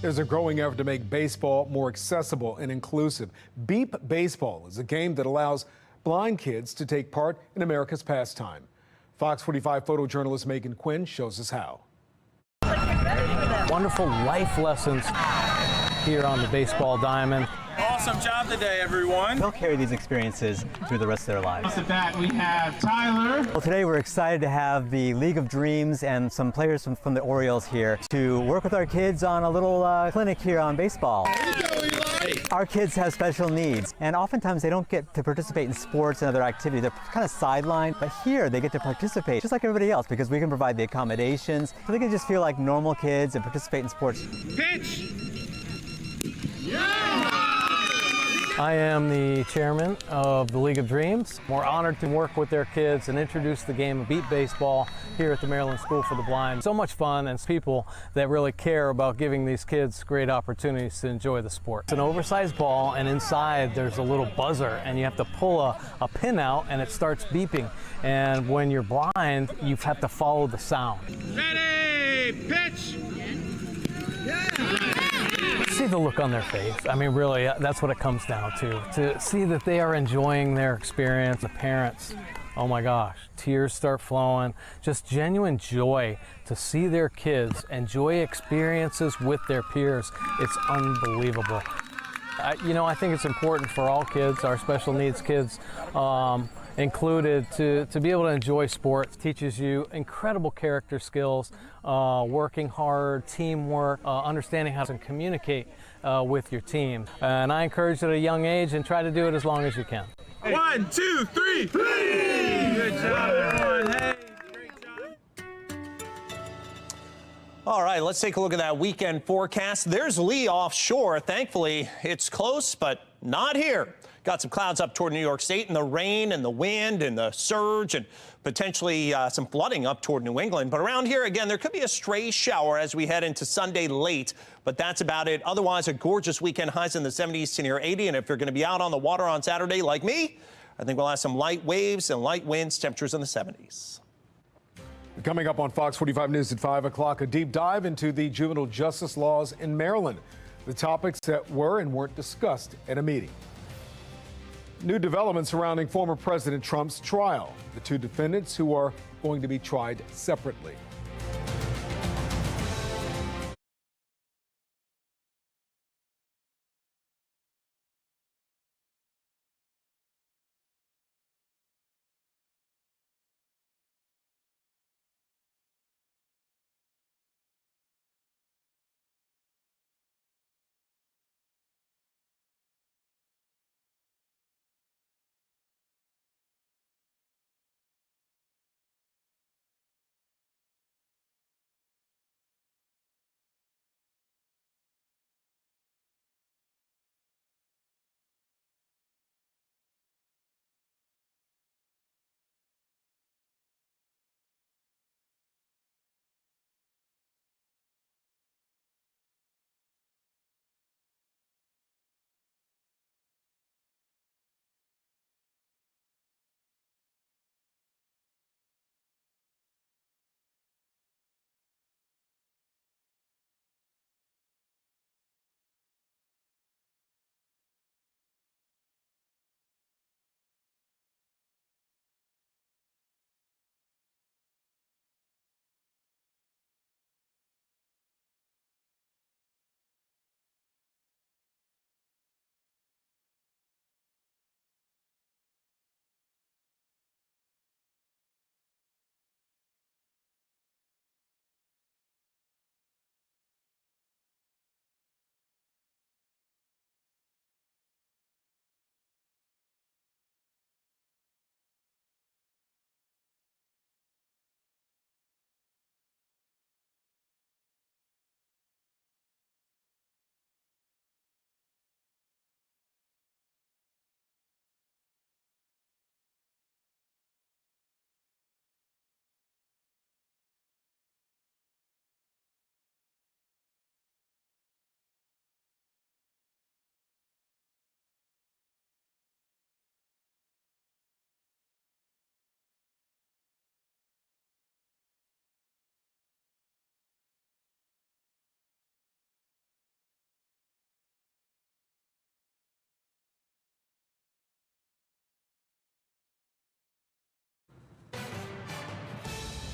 There's a growing effort to make baseball more accessible and inclusive. Beep Baseball is a game that allows blind kids to take part in America's pastime. Fox 45 photojournalist Megan Quinn shows us how. Wonderful life lessons here on the baseball diamond. Awesome job today, everyone. They'll carry these experiences through the rest of their lives. Off the bat, we have Tyler. Well, today we're excited to have the League of Dreams and some players from the Orioles here to work with our kids on a little clinic here on baseball. Our kids have special needs, and oftentimes they don't get to participate in sports and other activities. They're kind of sidelined, but here they get to participate just like everybody else because we can provide the accommodations so they can just feel like normal kids and participate in sports. Pitch! Yeah! I am the chairman of the League of Dreams. We're honored to work with their kids and introduce the game of beat baseball here at the Maryland School for the Blind. So much fun and people that really care about giving these kids great opportunities to enjoy the sport. It's an oversized ball, and inside there's a little buzzer, and you have to pull a pin out and it starts beeping. And when you're blind, you have to follow the sound. Ready, pitch! See the look on their face. I mean, really, that's what it comes down to see that they are enjoying their experience. The parents, oh my gosh, tears start flowing. Just genuine joy to see their kids enjoy experiences with their peers. It's unbelievable. I think it's important for all kids, our special needs kids included, to be able to enjoy sports. It teaches you incredible character skills, working hard, teamwork, understanding how to communicate with your team. And I encourage it at a young age, and try to do it as long as you can. 1, 2, 3, please! Good job, everyone. Hey, great job. All right, let's take a look at that weekend forecast. There's Lee offshore. Thankfully, it's close, but not here. Got some clouds up toward New York State, and the rain and the wind and the surge and potentially some flooding up toward New England. But around here, again, there could be a stray shower as we head into Sunday late, but that's about it. Otherwise, a gorgeous weekend, highs in the 70s to near 80. And if you're going to be out on the water on Saturday like me, I think we'll have some light waves and light winds, temperatures in the 70s. Coming up on Fox 45 News at 5 o'clock, a deep dive into the juvenile justice laws in Maryland, the topics that were and weren't discussed at a meeting. New developments surrounding former President Trump's trial, the two defendants who are going to be tried separately.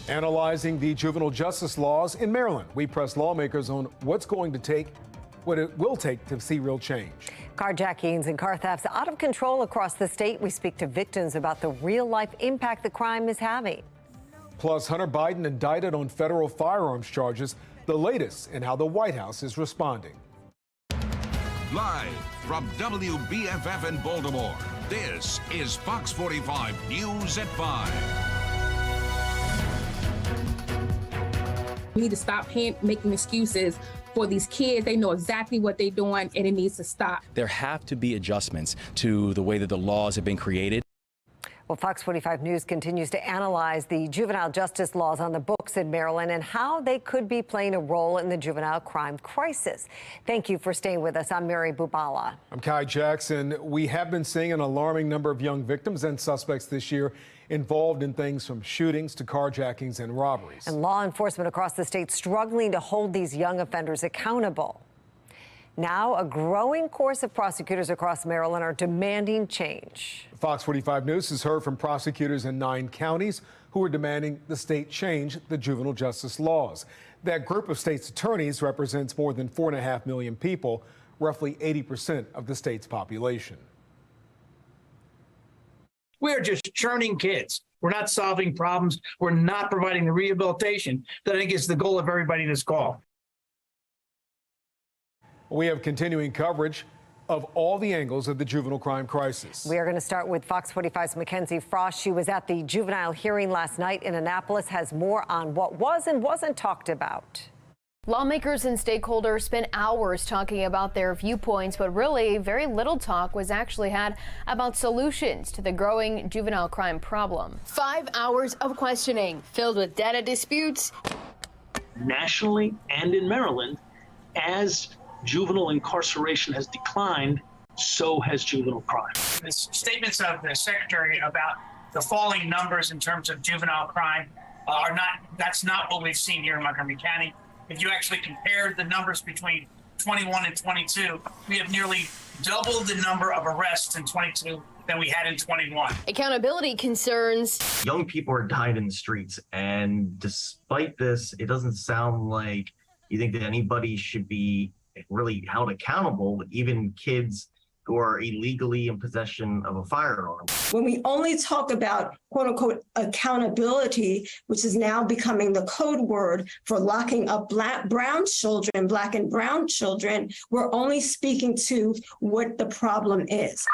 Analyzing the juvenile justice laws in Maryland, we press lawmakers on what it will take to see real change. Carjackings and car thefts out of control across the state. We speak to victims about the real-life impact the crime is having. Plus, Hunter Biden indicted on federal firearms charges, the latest in how the White House is responding. Live from WBFF in Baltimore, this is Fox 45 News at 5. We need to stop making excuses for these kids. They know exactly what they're doing, and it needs to stop. There have to be adjustments to the way that the laws have been created. Well, Fox 45 News continues to analyze the juvenile justice laws on the books in Maryland and how they could be playing a role in the juvenile crime crisis. Thank you for staying with us. I'm Mary Bubala. I'm Kai Jackson. We have been seeing an alarming number of young victims and suspects this year involved in things from shootings to carjackings and robberies. And law enforcement across the state struggling to hold these young offenders accountable. Now, a growing chorus of prosecutors across Maryland are demanding change. Fox 45 News has heard from prosecutors in 9 counties who are demanding the state change the juvenile justice laws. That group of state's attorneys represents more than 4.5 million people, roughly 80% of the state's population. We're just churning kids. We're not solving problems. We're not providing the rehabilitation that I think is the goal of everybody in this call. We have continuing coverage of all the angles of the juvenile crime crisis. We are going to start with Fox 45's Mackenzie Frost. She was at the juvenile hearing last night in Annapolis, has more on what was and wasn't talked about. Lawmakers and stakeholders spent hours talking about their viewpoints, but really very little talk was actually had about solutions to the growing juvenile crime problem. 5 hours of questioning filled with data disputes. Nationally and in Maryland, as juvenile incarceration has declined, so has juvenile crime. The statements of the secretary about the falling numbers in terms of juvenile crime that's not what we've seen here in Montgomery County. If you actually compare the numbers between 21 and 22, we have nearly doubled the number of arrests in 22 than we had in 21. Accountability concerns. Young people are dying in the streets, and despite this, it doesn't sound like you think that anybody should be really held accountable, even kids who are illegally in possession of a firearm. When we only talk about quote unquote accountability, which is now becoming the code word for locking up black and brown children, we're only speaking to what the problem is.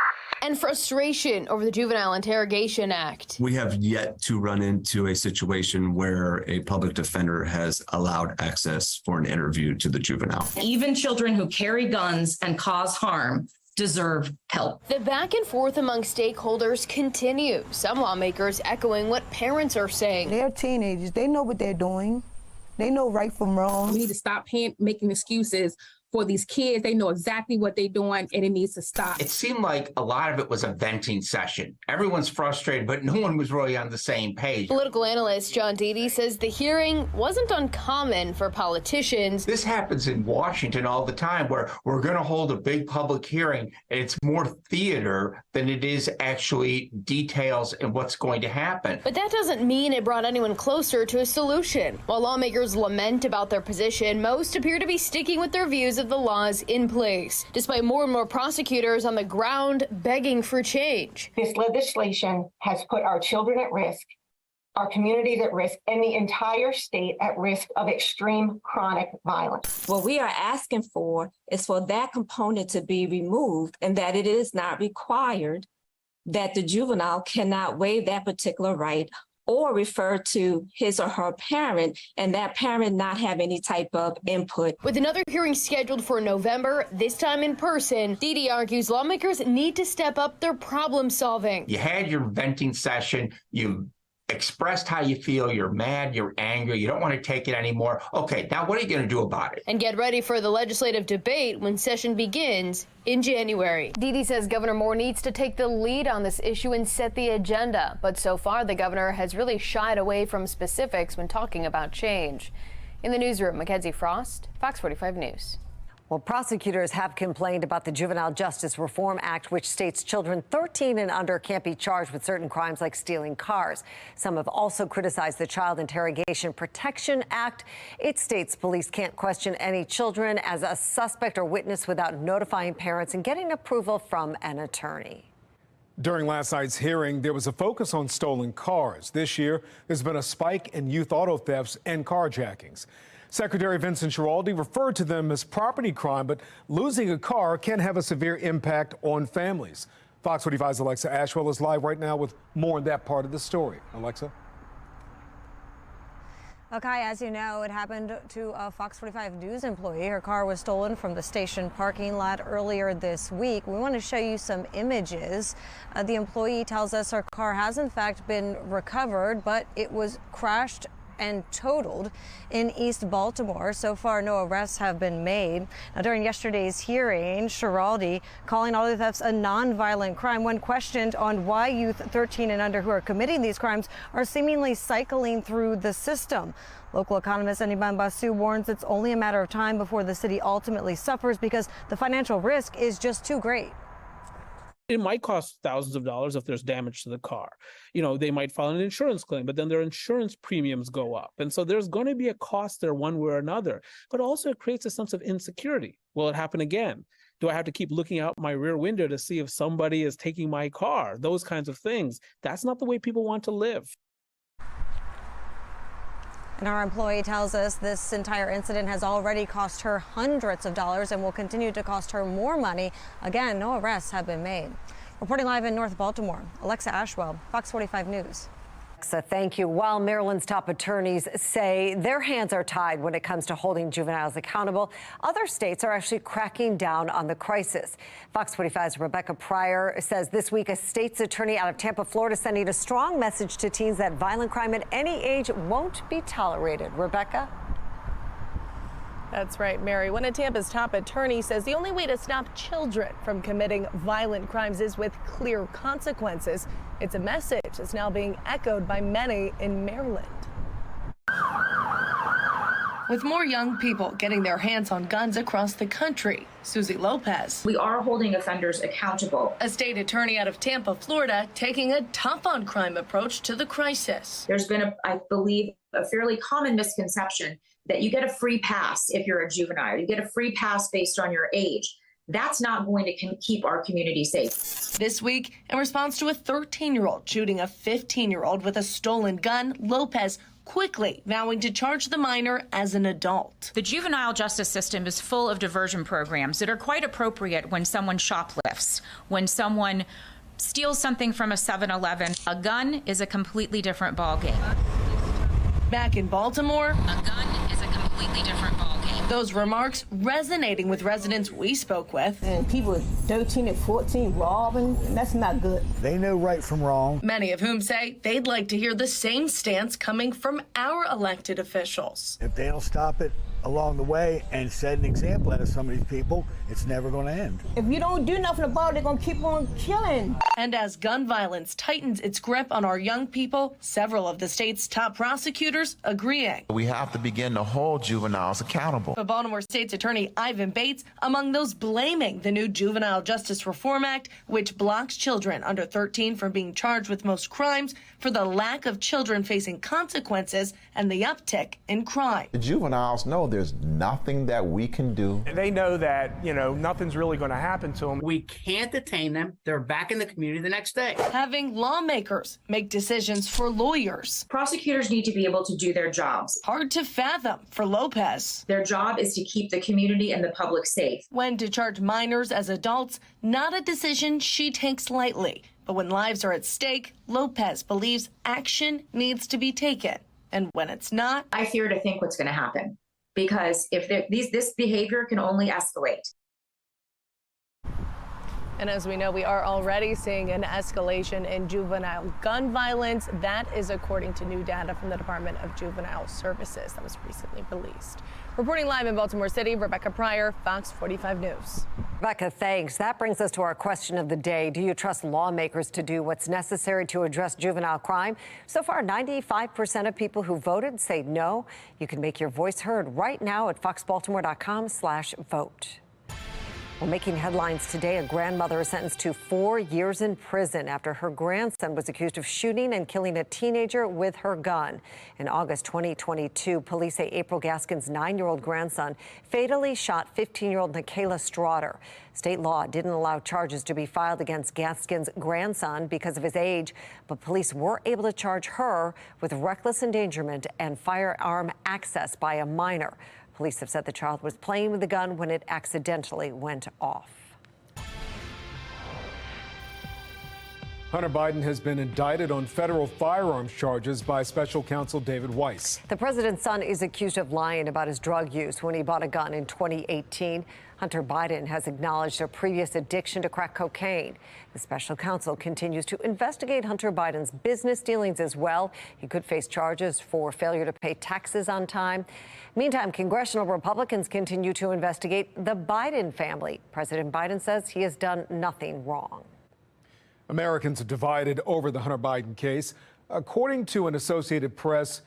And frustration over the Juvenile Interrogation Act. We have yet to run into a situation where a public defender has allowed access for an interview to the juvenile. Even children who carry guns and cause harm deserve help. The back and forth among stakeholders continue. Some lawmakers echoing what parents are saying. They're teenagers. They know what they're doing. They know right from wrong. We need to stop making excuses for these kids. They know exactly what they're doing, and it needs to stop. It seemed like a lot of it was a venting session. Everyone's frustrated, but no one was really on the same page. Political analyst John Deedy says the hearing wasn't uncommon for politicians. This happens in Washington all the time, where we're going to hold a big public hearing, and it's more theater than it is actually details and what's going to happen. But that doesn't mean it brought anyone closer to a solution. While lawmakers lament about their position, most appear to be sticking with their views of the laws in place, despite more and more prosecutors on the ground begging for change. This legislation has put our children at risk, our communities at risk, and the entire state at risk of extreme chronic violence. What we are asking for is for that component to be removed, and that it is not required that the juvenile cannot waive that particular right or refer to his or her parent, and that parent not have any type of input. With another hearing scheduled for November, this time in person, Deedy argues lawmakers need to step up their problem solving. You had your venting session, you expressed how you feel, you're mad, you're angry, you don't want to take it anymore. Okay, now what are you going to do about it? And get ready for the legislative debate when session begins in January. Deedy says Governor Moore needs to take the lead on this issue and set the agenda. But so far, the governor has really shied away from specifics when talking about change. In the newsroom, Mackenzie Frost, Fox 45 News. Well, prosecutors have complained about the Juvenile Justice Reform Act, which states children 13 and under can't be charged with certain crimes like stealing cars. Some have also criticized the Child Interrogation Protection Act. It states police can't question any children as a suspect or witness without notifying parents and getting approval from an attorney. During last night's hearing, there was a focus on stolen cars. This year, there's been a spike in youth auto thefts and carjackings. Secretary Vincent Schiraldi referred to them as property crime, but losing a car can have a severe impact on families. Fox 45's Alexa Ashwell is live right now with more on that part of the story. Alexa? Okay, as you know, it happened to a FOX45 News employee. Her car was stolen from the station parking lot earlier this week. We want to show you some images. The employee tells us her car has in fact been recovered, but it was crashed and totaled in East Baltimore. So far, no arrests have been made. Now, during yesterday's hearing, Schiraldi calling auto thefts a nonviolent crime when questioned on why youth 13 and under who are committing these crimes are seemingly cycling through the system. Local economist Eniban Basu warns it's only a matter of time before the city ultimately suffers because the financial risk is just too great. It might cost thousands of dollars if there's damage to the car. You know, they might file an insurance claim, but then their insurance premiums go up. And so there's going to be a cost there one way or another. But also it creates a sense of insecurity. Will it happen again? Do I have to keep looking out my rear window to see if somebody is taking my car? Those kinds of things. That's not the way people want to live. And our employee tells us this entire incident has already cost her hundreds of dollars and will continue to cost her more money. Again, no arrests have been made. Reporting live in North Baltimore, Alexa Ashwell, Fox 45 News. Alexa, thank you. While Maryland's top attorneys say their hands are tied when it comes to holding juveniles accountable, other states are actually cracking down on the crisis. Fox 45's Rebecca Pryor says this week a state's attorney out of Tampa, Florida, sending a strong message to teens that violent crime at any age won't be tolerated. Rebecca? That's right, Mary. One of Tampa's top attorneys says the only way to stop children from committing violent crimes is with clear consequences. It's a message that's now being echoed by many in Maryland. With more young people getting their hands on guns across the country, Susie Lopez. We are holding offenders accountable. A state attorney out of Tampa, Florida, taking a tough on crime approach to the crisis. There's been, I believe, a fairly common misconception that you get a free pass if you're a juvenile. You get a free pass based on your age. That's not going to keep our community safe. This week, in response to a 13-year-old shooting a 15-year-old with a stolen gun, Lopez quickly vowing to charge the minor as an adult. The juvenile justice system is full of diversion programs that are quite appropriate when someone shoplifts, when someone steals something from a 7-Eleven. A gun is a completely different ballgame. Back in Baltimore, a gun is a completely different ballgame. Those remarks resonating with residents we spoke with. And people 13 and 14 robbing, and that's not good. They know right from wrong. Many of whom say they'd like to hear the same stance coming from our elected officials. If they don't stop it along the way and set an example out of some of these people, it's never going to end. If you don't do nothing about it, they're going to keep on killing. And as gun violence tightens its grip on our young people, several of the state's top prosecutors agreeing. We have to begin to hold juveniles accountable. But Baltimore State's Attorney Ivan Bates among those blaming the new Juvenile Justice Reform Act, which blocks children under 13 from being charged with most crimes for the lack of children facing consequences and the uptick in crime. The juveniles know there's nothing that we can do. And they know that, nothing's really going to happen to them. We can't detain them. They're back in the community the next day. Having lawmakers make decisions for lawyers. Prosecutors need to be able to do their jobs. Hard to fathom for Lopez. Their job is to keep the community and the public safe. When to charge minors as adults, not a decision she takes lightly. But when lives are at stake, Lopez believes action needs to be taken. And when it's not, I fear to think what's going to happen. Because if this behavior can only escalate. And as we know, we are already seeing an escalation in juvenile gun violence. That is according to new data from the Department of Juvenile Services that was recently released. Reporting live in Baltimore City, Rebecca Pryor, Fox 45 News. Rebecca, thanks. That brings us to our question of the day. Do you trust lawmakers to do what's necessary to address juvenile crime? So far, 95% of people who voted say no. You can make your voice heard right now at foxbaltimore.com/vote. Well, making headlines today, a grandmother is sentenced to 4 years in prison after her grandson was accused of shooting and killing a teenager with her gun. In August 2022, police say April Gaskin's 9-year-old grandson fatally shot 15-year-old Nikayla Straughter. State law didn't allow charges to be filed against Gaskin's grandson because of his age, but police were able to charge her with reckless endangerment and firearm access by a minor. Police have said the child was playing with the gun when it accidentally went off. Hunter Biden has been indicted on federal firearms charges by special counsel David Weiss. The president's son is accused of lying about his drug use when he bought a gun in 2018. Hunter Biden has acknowledged a previous addiction to crack cocaine. The special counsel continues to investigate Hunter Biden's business dealings as well. He could face charges for failure to pay taxes on time. Meantime, congressional Republicans continue to investigate the Biden family. President Biden says he has done nothing wrong. Americans are divided over the Hunter Biden case. According to an Associated Press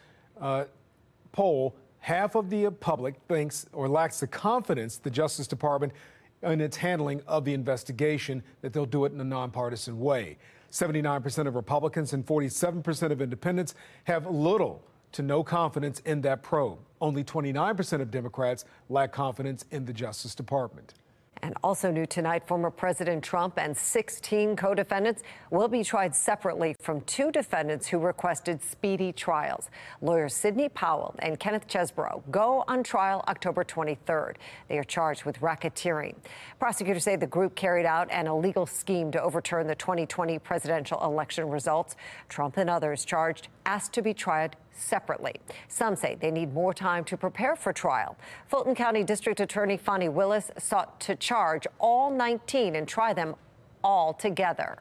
poll, half of the public thinks or lacks the confidence the Justice Department in its handling of the investigation, that they'll do it in a nonpartisan way. 79% of Republicans and 47% of independents have little to no confidence in that probe. Only 29% of Democrats lack confidence in the Justice Department. And also new tonight, former President Trump and 16 co-defendants will be tried separately from 2 defendants who requested speedy trials. Lawyers Sidney Powell and Kenneth Chesbrough go on trial October 23rd. They are charged with racketeering. Prosecutors say the group carried out an illegal scheme to overturn the 2020 presidential election results. Trump and others charged asked to be tried separately. Some say they need more time to prepare for trial. Fulton County District Attorney Fonnie Willis sought to charge all 19 and try them all together.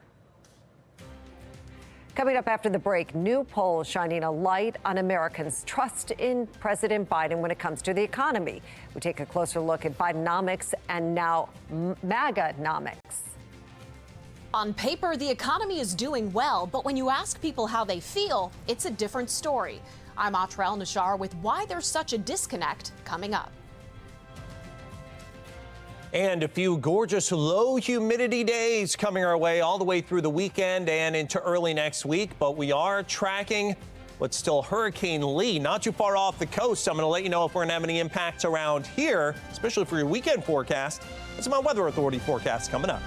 Coming up after the break, new polls shining a light on Americans' trust in President Biden when it comes to the economy. We take a closer look at Bidenomics and now MAGAnomics. On paper, the economy is doing well, but when you ask people how they feel, it's a different story. I'm Atrell Nashar with why there's such a disconnect coming up. And a few gorgeous low humidity days coming our way all the way through the weekend and into early next week. But we are tracking what's still Hurricane Lee, not too far off the coast. I'm going to let you know if we're going to have any impacts around here, especially for your weekend forecast. That's my Weather Authority forecast coming up.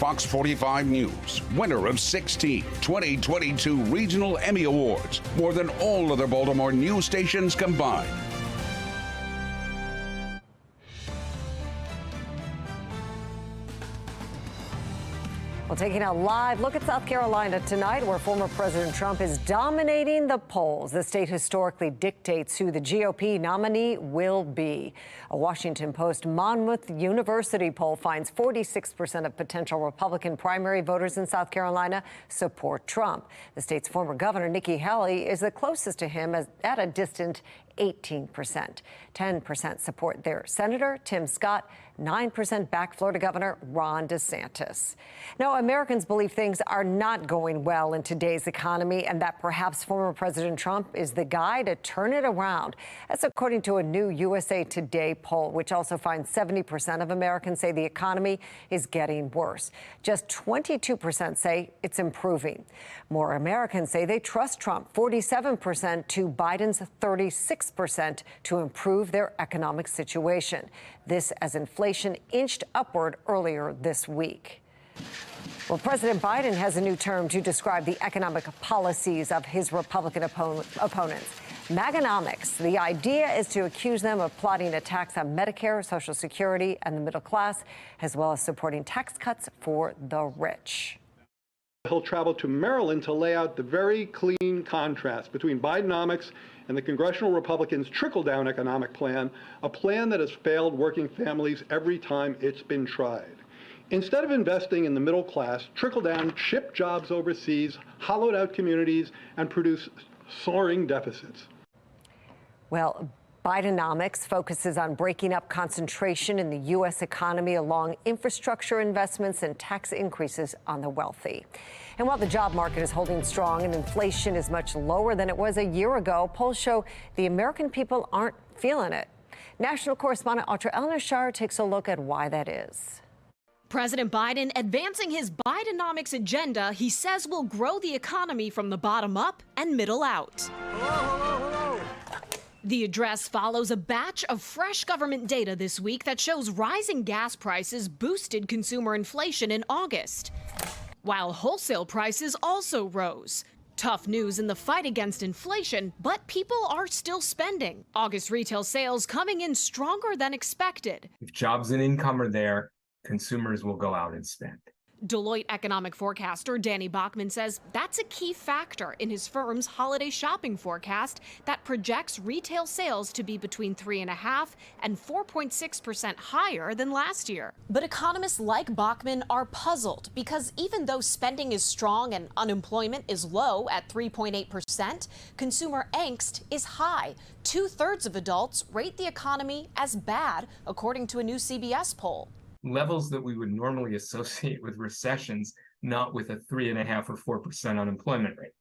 Fox 45 News, winner of 16 2022 Regional Emmy Awards, more than all other Baltimore news stations combined. Well, taking a live look at South Carolina tonight, where former President Trump is dominating the polls. The state historically dictates who the GOP nominee will be. A Washington Post Monmouth University poll finds 46% of potential Republican primary voters in South Carolina support Trump. The state's former governor, Nikki Haley, is the closest to him at a distant 18%. 10% support their senator, Tim Scott. 9% back Florida Governor Ron DeSantis. Now, Americans believe things are not going well in today's economy and that perhaps former President Trump is the guy to turn it around. That's according to a new USA Today poll, which also finds 70% of Americans say the economy is getting worse. Just 22% say it's improving. More Americans say they trust Trump, 47% to Biden's 36% to improve their economic situation. This as inflation inched upward earlier this week. Well, President Biden has a new term to describe the economic policies of his Republican opponents. Maganomics. The idea is to accuse them of plotting attacks on Medicare, Social Security, and the middle class, as well as supporting tax cuts for the rich. He'll travel to Maryland to lay out the very clean contrast between Bidenomics and the congressional Republicans' trickle-down economic plan, a plan that has failed working families every time it's been tried. Instead of investing in the middle class, trickle-down ship jobs overseas, hollowed out communities, and produce soaring deficits. Well, Bidenomics focuses on breaking up concentration in the U.S. economy along infrastructure investments and tax increases on the wealthy. And while the job market is holding strong and inflation is much lower than it was a year ago, polls show the American people aren't feeling it. National correspondent Audrey Elnashar takes a look at why that is. President Biden advancing his Bidenomics agenda he says will grow the economy from the bottom up and middle out. The address follows a batch of fresh government data this week that shows rising gas prices boosted consumer inflation in August, while wholesale prices also rose. Tough news in the fight against inflation, but people are still spending. August retail sales coming in stronger than expected. If jobs and income are there, consumers will go out and spend. Deloitte economic forecaster Danny Bachman says that's a key factor in his firm's holiday shopping forecast that projects retail sales to be between 3.5% and 4.6% higher than last year. But economists like Bachman are puzzled because even though spending is strong and unemployment is low at 3.8%, consumer angst is high. 2/3 of adults rate the economy as bad, according to a new CBS poll. Levels that we would normally associate with recessions, not with a 3.5% or 4% unemployment rate.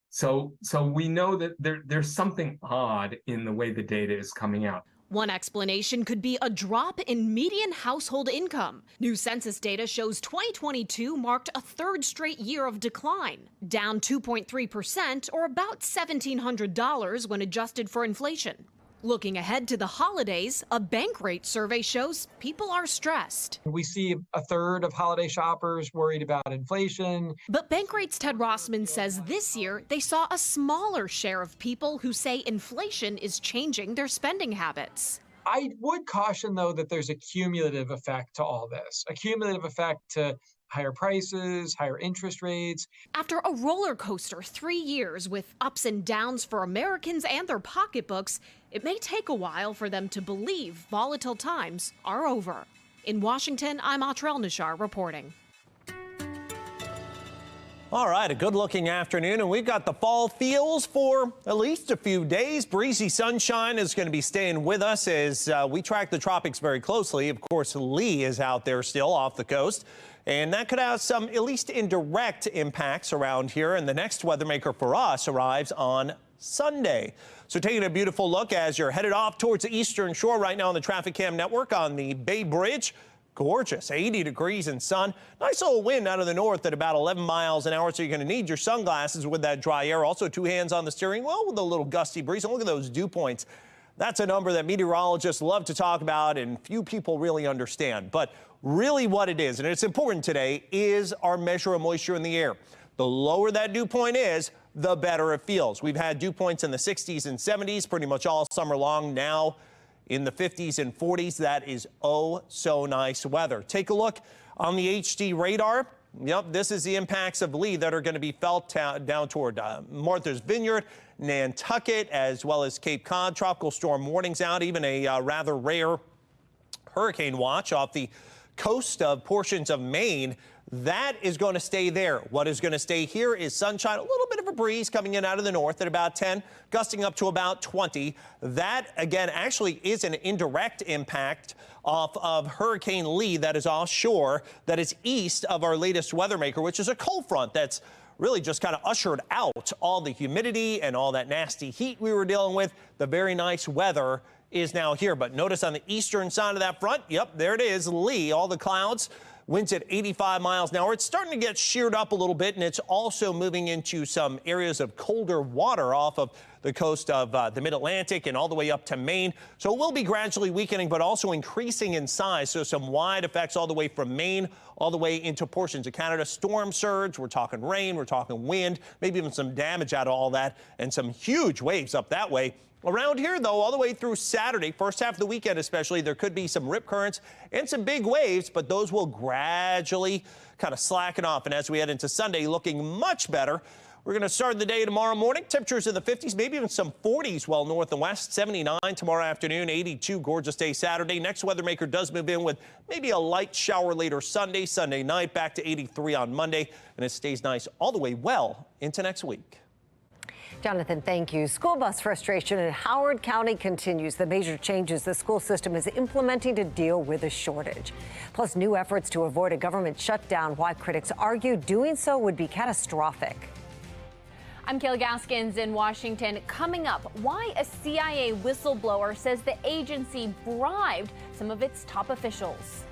So we know that there's something odd in the way the data is coming out. One explanation could be a drop in median household income. New census data shows 2022 marked a third straight year of decline, down 2.3% or about $1,700 when adjusted for inflation. Looking ahead to the holidays, a bank rate survey shows people are stressed. We see a third of holiday shoppers worried about inflation. But Bankrate's Ted Rossman says this year they saw a smaller share of people who say inflation is changing their spending habits. I would caution, though, that there's a cumulative effect to all this, a cumulative effect to higher prices, higher interest rates. After a roller coaster 3 years with ups and downs for Americans and their pocketbooks, it may take a while for them to believe volatile times are over. In Washington, I'm Audrey Elnashar reporting. All right, a good-looking afternoon, and we've got the fall feels for at least a few days. Breezy sunshine is going to be staying with us as we track the tropics very closely. Of course, Lee is out there still off the coast, and that could have some at least indirect impacts around here. And the next weather maker for us arrives on Sunday. So taking a beautiful look as you're headed off towards the eastern shore right now on the Traffic Cam Network on the Bay Bridge. Gorgeous, 80 degrees and sun. Nice little wind out of the north at about 11 miles an hour, so you're going to need your sunglasses with that dry air. Also, 2 hands on the steering wheel with a little gusty breeze. And look at those dew points. That's a number that meteorologists love to talk about and few people really understand. But really what it is, and it's important today, is our measure of moisture in the air. The lower that dew point is, the better it feels. We've had dew points in the 60s and 70s pretty much all summer long. Now in the 50s and 40s, that is oh so nice weather. Take a look on the HD radar. Yep, this is the impacts of Lee that are going to be felt down toward Martha's Vineyard, Nantucket, as well as Cape Cod. Tropical storm warnings out, even a rather rare hurricane watch off the coast of portions of Maine. That is going to stay there. What is going to stay here is sunshine, a little bit of a breeze coming in out of the north at about 10, gusting up to about 20. That, again, actually is an indirect impact off of Hurricane Lee that is offshore, that is east of our latest weather maker, which is a cold front that's really just kind of ushered out all the humidity and all that nasty heat we were dealing with. The very nice weather is now here. But notice on the eastern side of that front, yep, there it is, Lee, all the clouds. Winds at 85 miles an hour. It's starting to get sheared up a little bit, and it's also moving into some areas of colder water off of the coast of the mid-Atlantic and all the way up to Maine. So it will be gradually weakening, but also increasing in size. So some wide effects all the way from Maine all the way into portions of Canada. Storm surge, we're talking rain, we're talking wind, maybe even some damage out of all that, and some huge waves up that way. Around here, though, all the way through Saturday, first half of the weekend especially, there could be some rip currents and some big waves, but those will gradually kind of slacken off. And as we head into Sunday, looking much better. We're going to start the day tomorrow morning. Temperatures in the 50s, maybe even some 40s well north and west. 79 tomorrow afternoon, 82, gorgeous day Saturday. Next weather maker does move in with maybe a light shower later Sunday night, back to 83 on Monday. And it stays nice all the way well into next week. Jonathan, thank you. School bus frustration in Howard County continues. The major changes the school system is implementing to deal with the shortage. Plus, new efforts to avoid a government shutdown, why critics argue doing so would be catastrophic. I'm Kayla Gaskins in Washington. Coming up, why a CIA whistleblower says the agency bribed some of its top officials.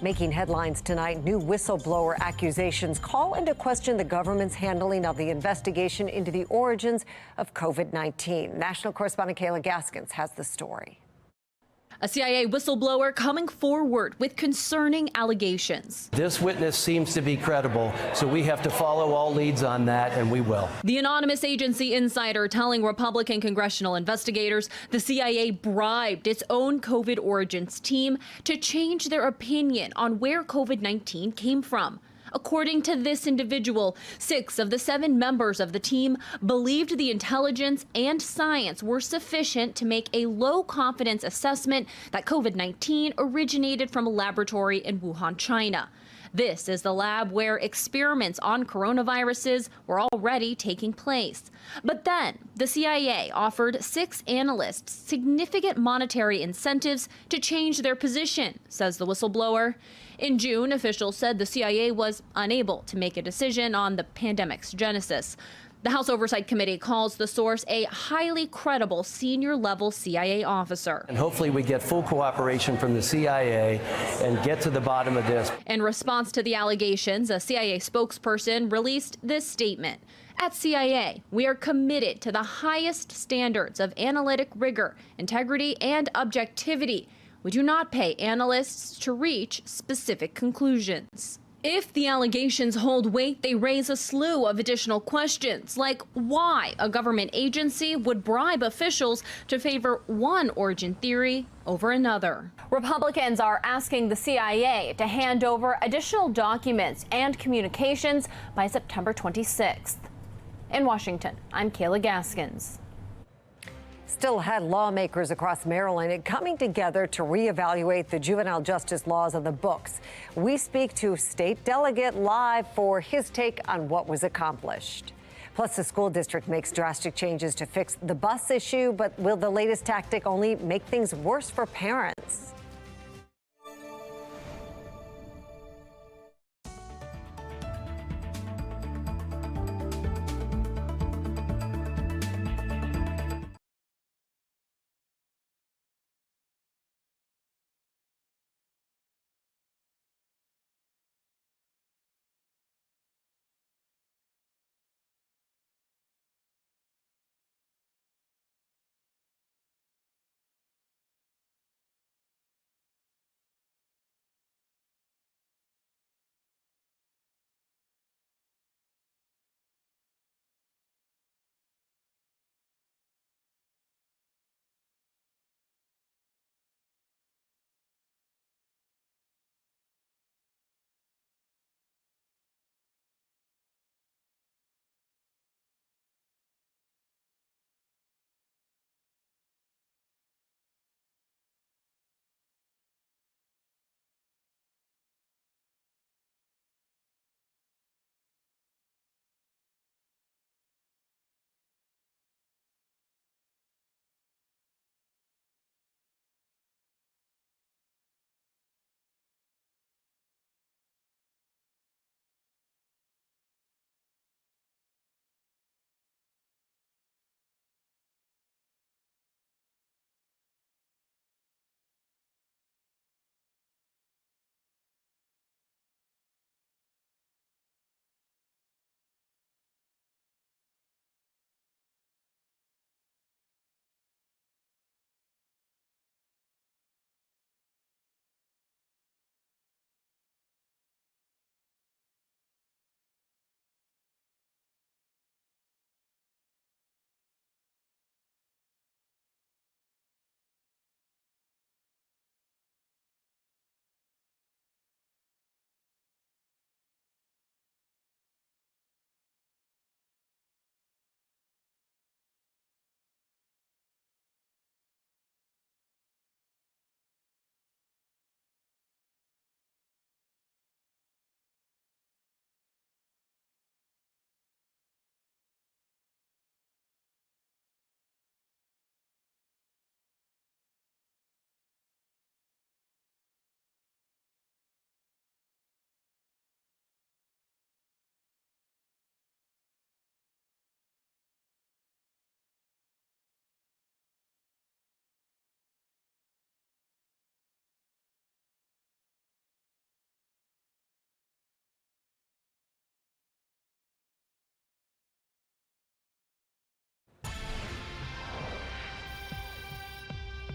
Making headlines tonight, new whistleblower accusations call into question the government's handling of the investigation into the origins of COVID-19. National correspondent Kayla Gaskins has the story. A CIA whistleblower coming forward with concerning allegations. This witness seems to be credible, so we have to follow all leads on that, and we will. The anonymous agency insider telling Republican congressional investigators the CIA bribed its own COVID origins team to change their opinion on where COVID-19 came from. According to this individual, 6 of the 7 members of the team believed the intelligence and science were sufficient to make a low-confidence assessment that COVID-19 originated from a laboratory in Wuhan, China. This is the lab where experiments on coronaviruses were already taking place. But then the CIA offered 6 analysts significant monetary incentives to change their position, says the whistleblower. In June, officials said the CIA was unable to make a decision on the pandemic's genesis. The House Oversight Committee calls the source a highly credible senior-level CIA officer. And hopefully we get full cooperation from the CIA and get to the bottom of this. In response to the allegations, a CIA spokesperson released this statement. At CIA, we are committed to the highest standards of analytic rigor, integrity, and objectivity. We do not pay analysts to reach specific conclusions. If the allegations hold weight, they raise a slew of additional questions, like why a government agency would bribe officials to favor one origin theory over another. Republicans are asking the CIA to hand over additional documents and communications by September 26th. In Washington, I'm Kayla Gaskins. Still ahead, lawmakers across Maryland are coming together to reevaluate the juvenile justice laws on the books. We speak to State Delegate live for his take on what was accomplished. Plus, the school district makes drastic changes to fix the bus issue, but will the latest tactic only make things worse for parents?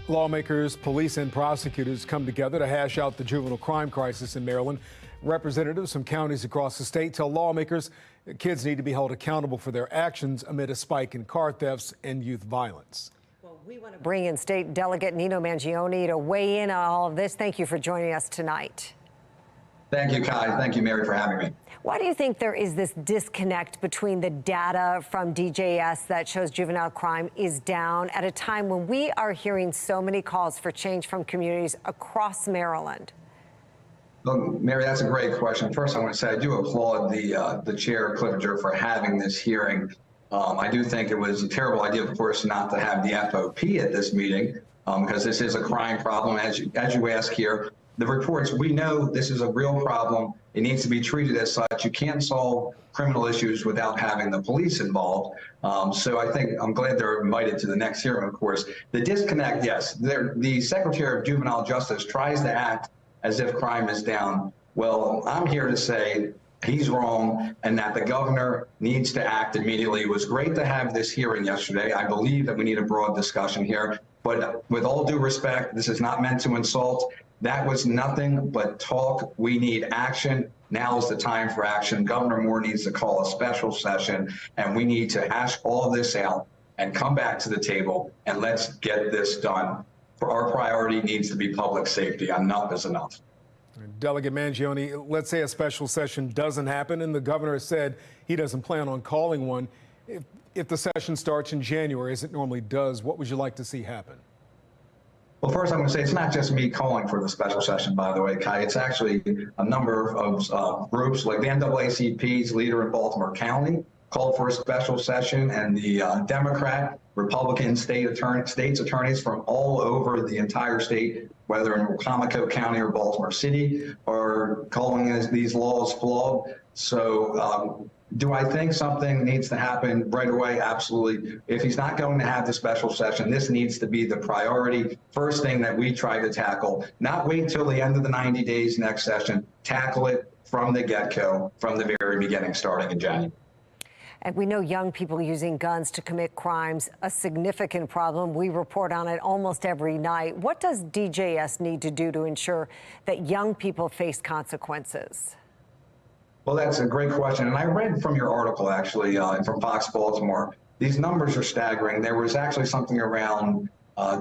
Lawmakers, police, and prosecutors come together to hash out the juvenile crime crisis in Maryland. Representatives from counties across the state tell lawmakers that kids need to be held accountable for their actions amid a spike in car thefts and youth violence. We want to bring in State Delegate Nino Mangione to weigh in on all of this. Thank you for joining us tonight. Thank you, Kai. Thank you, Mary, for having me. Why do you think there is this disconnect between the data from DJS that shows juvenile crime is down at a time when we are hearing so many calls for change from communities across Maryland? Well, Mary, that's a great question. First, I want to say I do applaud the chair, Clippinger, for having this hearing. I do think it was a terrible idea, of course, not to have the FOP at this meeting because this is a crime problem, as you ask here. The reports, we know this is a real problem. It needs to be treated as such. You can't solve criminal issues without having the police involved. So I think I'm glad they're invited to the next hearing, of course. The disconnect, yes, the Secretary of Juvenile Justice tries to act as if crime is down. Well, I'm here to say he's wrong and that the governor needs to act immediately. It was great to have this hearing yesterday. I believe that we need a broad discussion here. But with all due respect, this is not meant to insult. That was nothing but talk. We need action. Now is the time for action. Governor Moore needs to call a special session, and we need to hash all of this out and come back to the table, and let's get this done. For our priority needs to be public safety. Enough is enough. Delegate Mangione, let's say a special session doesn't happen, and the governor has said he doesn't plan on calling one. If the session starts in January, as it normally does, what would you like to see happen? Well, first, I'm going to say it's not just me calling for the special session, by the way, Kai. It's actually a number of groups, like the NAACP's leader in Baltimore County called for a special session, and the Democrat, Republican states attorneys from all over the entire state, whether in Wacomico County or Baltimore City, are calling these laws flawed. So do I think something needs to happen right away? Absolutely. If he's not going to have the special session, this needs to be the priority. First thing that we try to tackle, not wait till the end of the 90 days next session, tackle it from the get-go, from the very beginning, starting in January. And we know young people using guns to commit crimes, a significant problem. We report on it almost every night. What does DJS need to do to ensure that young people face consequences? Well, that's a great question. And I read from your article, actually, from Fox Baltimore. These numbers are staggering. There was actually something around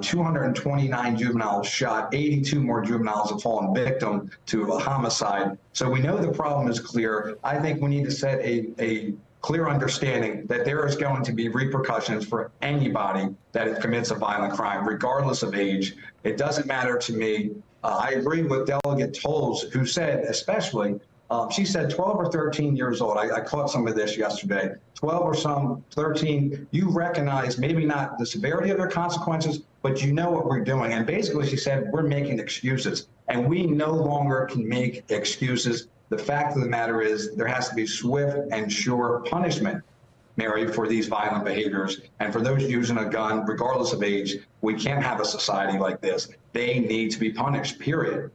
229 juveniles shot, 82 more juveniles have fallen victim to a homicide. So we know the problem is clear. I think we need to set a clear understanding that there is going to be repercussions for anybody that commits a violent crime, regardless of age. It doesn't matter to me. I agree with Delegate Tolles, who said, especially, she said 12 or 13 years old. I caught some of this yesterday. 12 or 13, you recognize maybe not the severity of their consequences, but you know what we're doing. And basically, she said, we're making excuses. And we no longer can make excuses. The fact of the matter is there has to be swift and sure punishment, Mary, for these violent behaviors. And for those using a gun, regardless of age, we can't have a society like this. They need to be punished, period.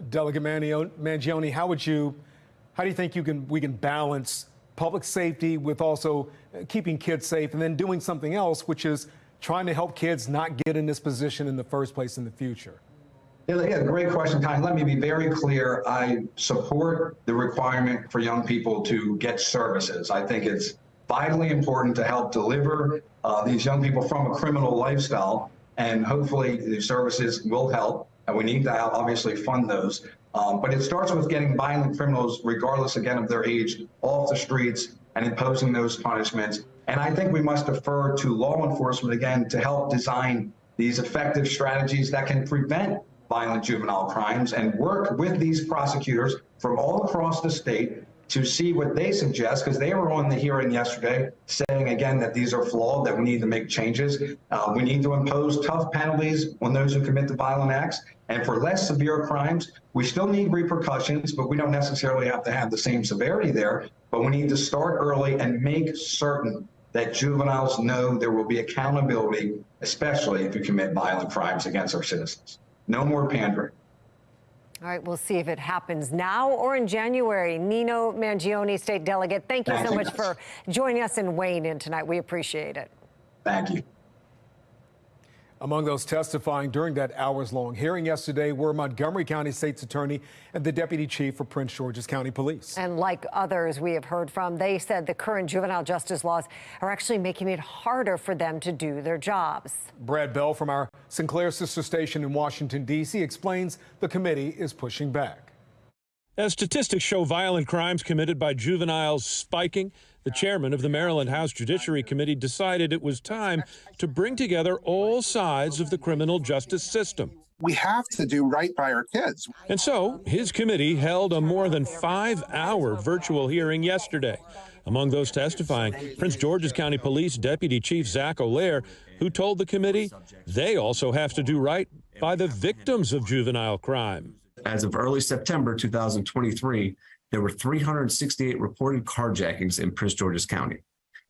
Delegate Mangione, how do you think we can balance public safety with also keeping kids safe and then doing something else, which is trying to help kids not get in this position in the first place in the future? Yeah, great question, Kai. Let me be very clear. I support the requirement for young people to get services. I think it's vitally important to help deliver these young people from a criminal lifestyle, and hopefully the services will help. And we need to obviously fund those. But it starts with getting violent criminals, regardless, again, of their age, off the streets and imposing those punishments. And I think we must defer to law enforcement, again, to help design these effective strategies that can prevent violent juvenile crimes and work with these prosecutors from all across the state to see what they suggest, because they were on the hearing yesterday saying, again, that these are flawed, that we need to make changes. We need to impose tough penalties on those who commit the violent acts. And for less severe crimes, we still need repercussions, but we don't necessarily have to have the same severity there. But we need to start early and make certain that juveniles know there will be accountability, especially if you commit violent crimes against our citizens. No more pandering. All right, we'll see if it happens now or in January. Nino Mangione, State Delegate, thank you so much for joining us and weighing in tonight. We appreciate it. Thank you. Among those testifying during that hours-long hearing yesterday were Montgomery County State's Attorney and the Deputy Chief for Prince George's County Police. And like others we have heard from, they said the current juvenile justice laws are actually making it harder for them to do their jobs. Brad Bell from our Sinclair sister station in Washington, D.C. explains the committee is pushing back. As statistics show violent crimes committed by juveniles spiking, the chairman of the Maryland House Judiciary Committee decided it was time to bring together all sides of the criminal justice system. We have to do right by our kids. And so his committee held a more than 5-hour virtual hearing yesterday. Among those testifying, Prince George's County Police Deputy Chief Zach O'Lear, who told the committee they also have to do right by the victims of juvenile crime. As of early September 2023, there were 368 reported carjackings in Prince George's County,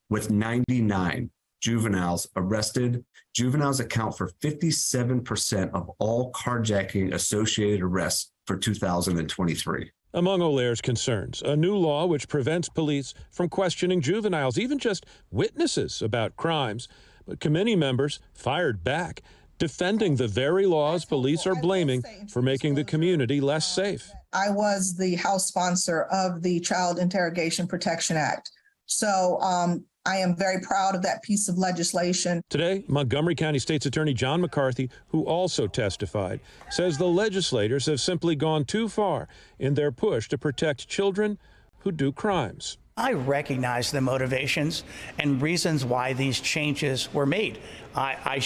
with 99 juveniles arrested. Juveniles account for 57% of all carjacking associated arrests for 2023. Among O'Lear's concerns, a new law which prevents police from questioning juveniles, even just witnesses about crimes. But committee members fired back, defending the very laws police are blaming for making the community less safe. I was the House sponsor of the Child Interrogation Protection Act. So I am very proud of that piece of legislation. Today, Montgomery County State's Attorney John McCarthy, who also testified, says the legislators have simply gone too far in their push to protect children who do crimes. I recognize the motivations and reasons why these changes were made. I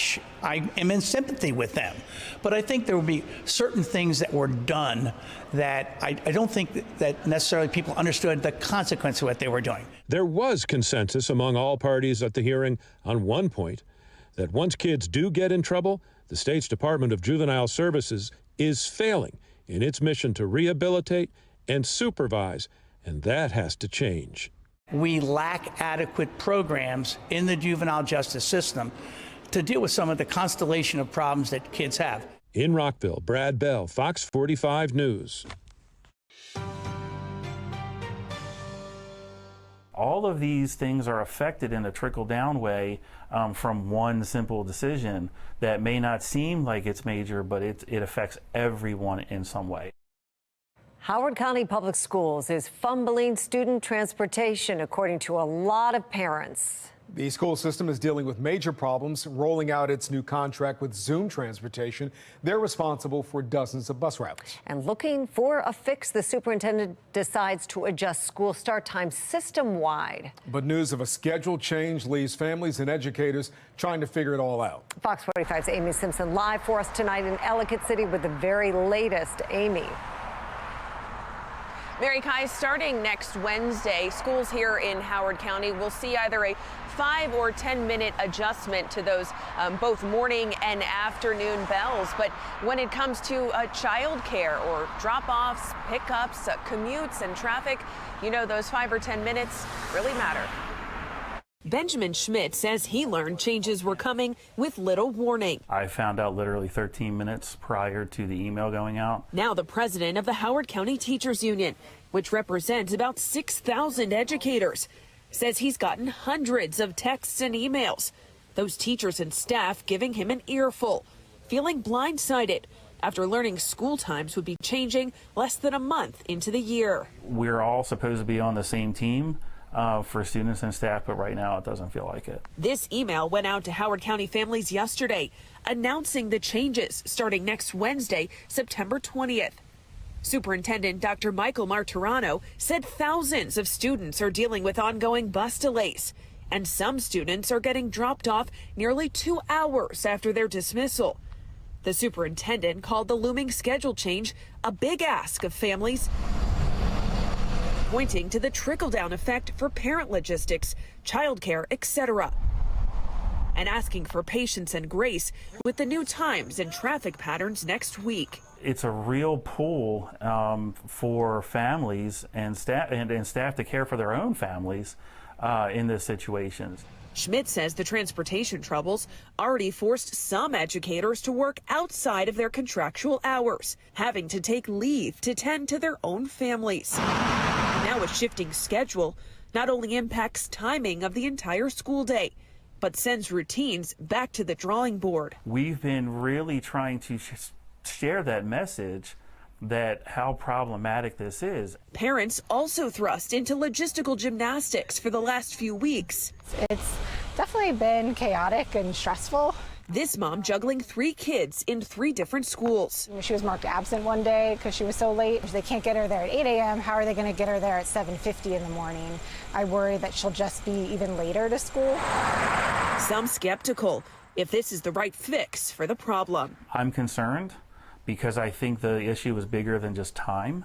am in sympathy with them, but I think there will be certain things that were done that I don't think that necessarily people understood the consequence of what they were doing. There was consensus among all parties at the hearing on one point, that once kids do get in trouble, the state's Department of Juvenile Services is failing in its mission to rehabilitate and supervise, and that has to change. We lack adequate programs in the juvenile justice system to deal with some of the constellation of problems that kids have. In Rockville, Brad Bell, Fox 45 News. All of these things are affected in a trickle-down way from one simple decision that may not seem like it's major, but it affects everyone in some way. Howard County Public Schools is fumbling student transportation, according to a lot of parents. The school system is dealing with major problems, rolling out its new contract with Zoom Transportation. They're responsible for dozens of bus routes. And looking for a fix, the superintendent decides to adjust school start times system-wide. But news of a schedule change leaves families and educators trying to figure it all out. Fox 45's Amy Simpson live for us tonight in Ellicott City with the very latest. Amy. Mary Kai, starting next Wednesday, schools here in Howard County will see either a 5 or 10-minute adjustment to those both morning and afternoon bells. But when it comes to child care or drop-offs, pickups, commutes and traffic, you know, those 5 or 10 minutes really matter. Benjamin Schmidt says he learned changes were coming with little warning. I found out literally 13 minutes prior to the email going out. Now the president of the Howard County Teachers Union, which represents about 6,000 educators, says he's gotten hundreds of texts and emails. Those teachers and staff giving him an earful, feeling blindsided after learning school times would be changing less than a month into the year. We're all supposed to be on the same team for students and staff, but right now it doesn't feel like it. This email went out to Howard County families yesterday, announcing the changes starting next Wednesday, September 20th. Superintendent Dr. Michael Martirano said thousands of students are dealing with ongoing bus delays, and some students are getting dropped off nearly 2 hours after their dismissal. The superintendent called the looming schedule change a big ask of families, pointing to the trickle-down effect for parent logistics, childcare, etc., and asking for patience and grace with the new times and traffic patterns next week. It's a real pull for families and staff to care for their own families in this situation. Schmidt says the transportation troubles already forced some educators to work outside of their contractual hours, having to take leave to tend to their own families. Now a shifting schedule not only impacts timing of the entire school day, but sends routines back to the drawing board. We've been really trying to share that message that how problematic this is. Parents also thrust into logistical gymnastics for the last few weeks. It's definitely been chaotic and stressful. This mom juggling 3 kids in 3 different schools. She was marked absent one day because she was so late. They can't get her there at 8 a.m. How are they going to get her there at 7:50 in the morning? I worry that she'll just be even later to school. Some skeptical if this is the right fix for the problem. I'm concerned because I think the issue is bigger than just time.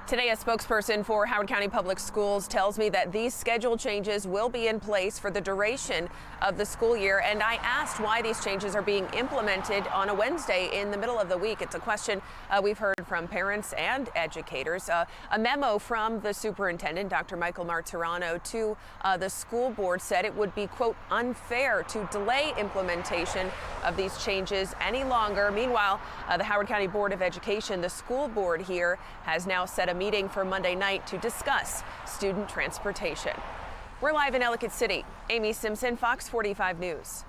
Today, a spokesperson for Howard County Public Schools tells me that these schedule changes will be in place for the duration of the school year. And I asked why these changes are being implemented on a Wednesday in the middle of the week. It's a question we've heard from parents and educators. A memo from the superintendent, Dr. Michael Martirano, to the school board said it would be, quote, unfair to delay implementation of these changes any longer. Meanwhile, the Howard County Board of Education, the school board here, has now set a meeting for Monday night to discuss student transportation. We're live in Ellicott City. Amy Simpson, Fox 45 News.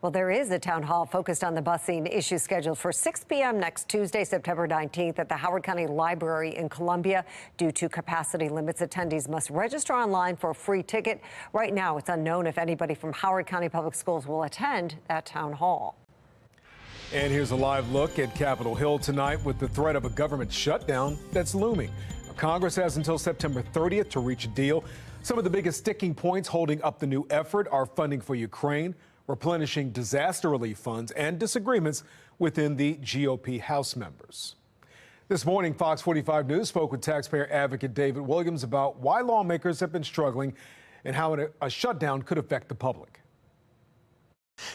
Well, there is a town hall focused on the busing issue scheduled for 6 p.m. next Tuesday, September 19th at the Howard County Library in Columbia. Due to capacity limits, attendees must register online for a free ticket. Right now, it's unknown if anybody from Howard County Public Schools will attend that town hall. And here's a live look at Capitol Hill tonight with the threat of a government shutdown that's looming. Congress has until September 30th to reach a deal. Some of the biggest sticking points holding up the new effort are funding for Ukraine, replenishing disaster relief funds, and disagreements within the GOP House members. This morning, Fox 45 News spoke with taxpayer advocate David Williams about why lawmakers have been struggling and how a shutdown could affect the public.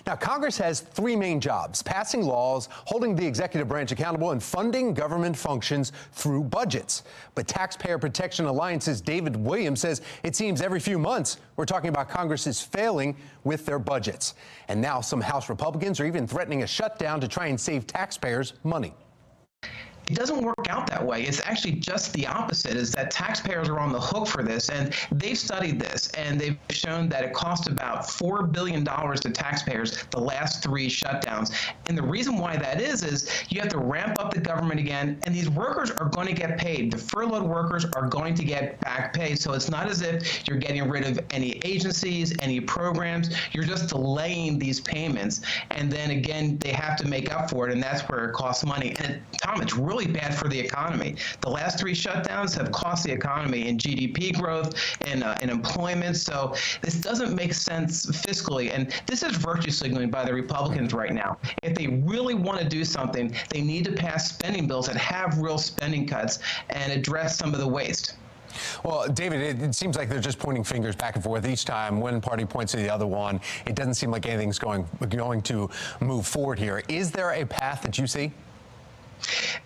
Now, Congress has 3 main jobs: passing laws, holding the executive branch accountable, and funding government functions through budgets. But Taxpayer Protection Alliance's David Williams says it seems every few months we're talking about Congress is failing with their budgets. And now some House Republicans are even threatening a shutdown to try and save taxpayers money. It doesn't work out that way. It's actually just the opposite, is that taxpayers are on the hook for this, and they've studied this, and they've shown that it cost about $4 billion to taxpayers the last 3 shutdowns. And the reason why that is you have to ramp up the government again, and these workers are going to get paid. The furloughed workers are going to get back pay, so it's not as if you're getting rid of any agencies, any programs. You're just delaying these payments, and then again, they have to make up for it, and that's where it costs money. And Tom, it's really bad for the economy. The last 3 shutdowns have cost the economy in GDP growth and in employment. So this doesn't make sense fiscally. And this is virtue signaling by the Republicans right now. If they really want to do something, they need to pass spending bills that have real spending cuts and address some of the waste. Well, David, it seems like they're just pointing fingers back and forth each time. One party points to the other one. It doesn't seem like anything's going to move forward here. Is there a path that you see?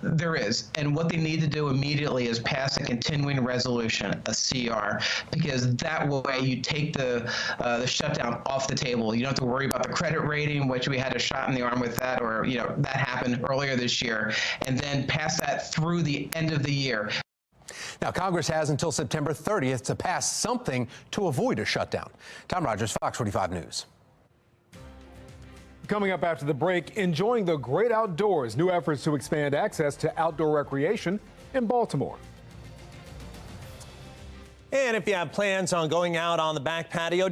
There is, and what they need to do immediately is pass a continuing resolution, a CR, because that way you take the shutdown off the table. You don't have to worry about the credit rating, which we had a shot in the arm with that, or that happened earlier this year, and then pass that through the end of the year. Now, Congress has until September 30th to pass something to avoid a shutdown. Tom Rogers, Fox 45 News. Coming up after the break, enjoying the great outdoors, new efforts to expand access to outdoor recreation in Baltimore. And if you have plans on going out on the back patio,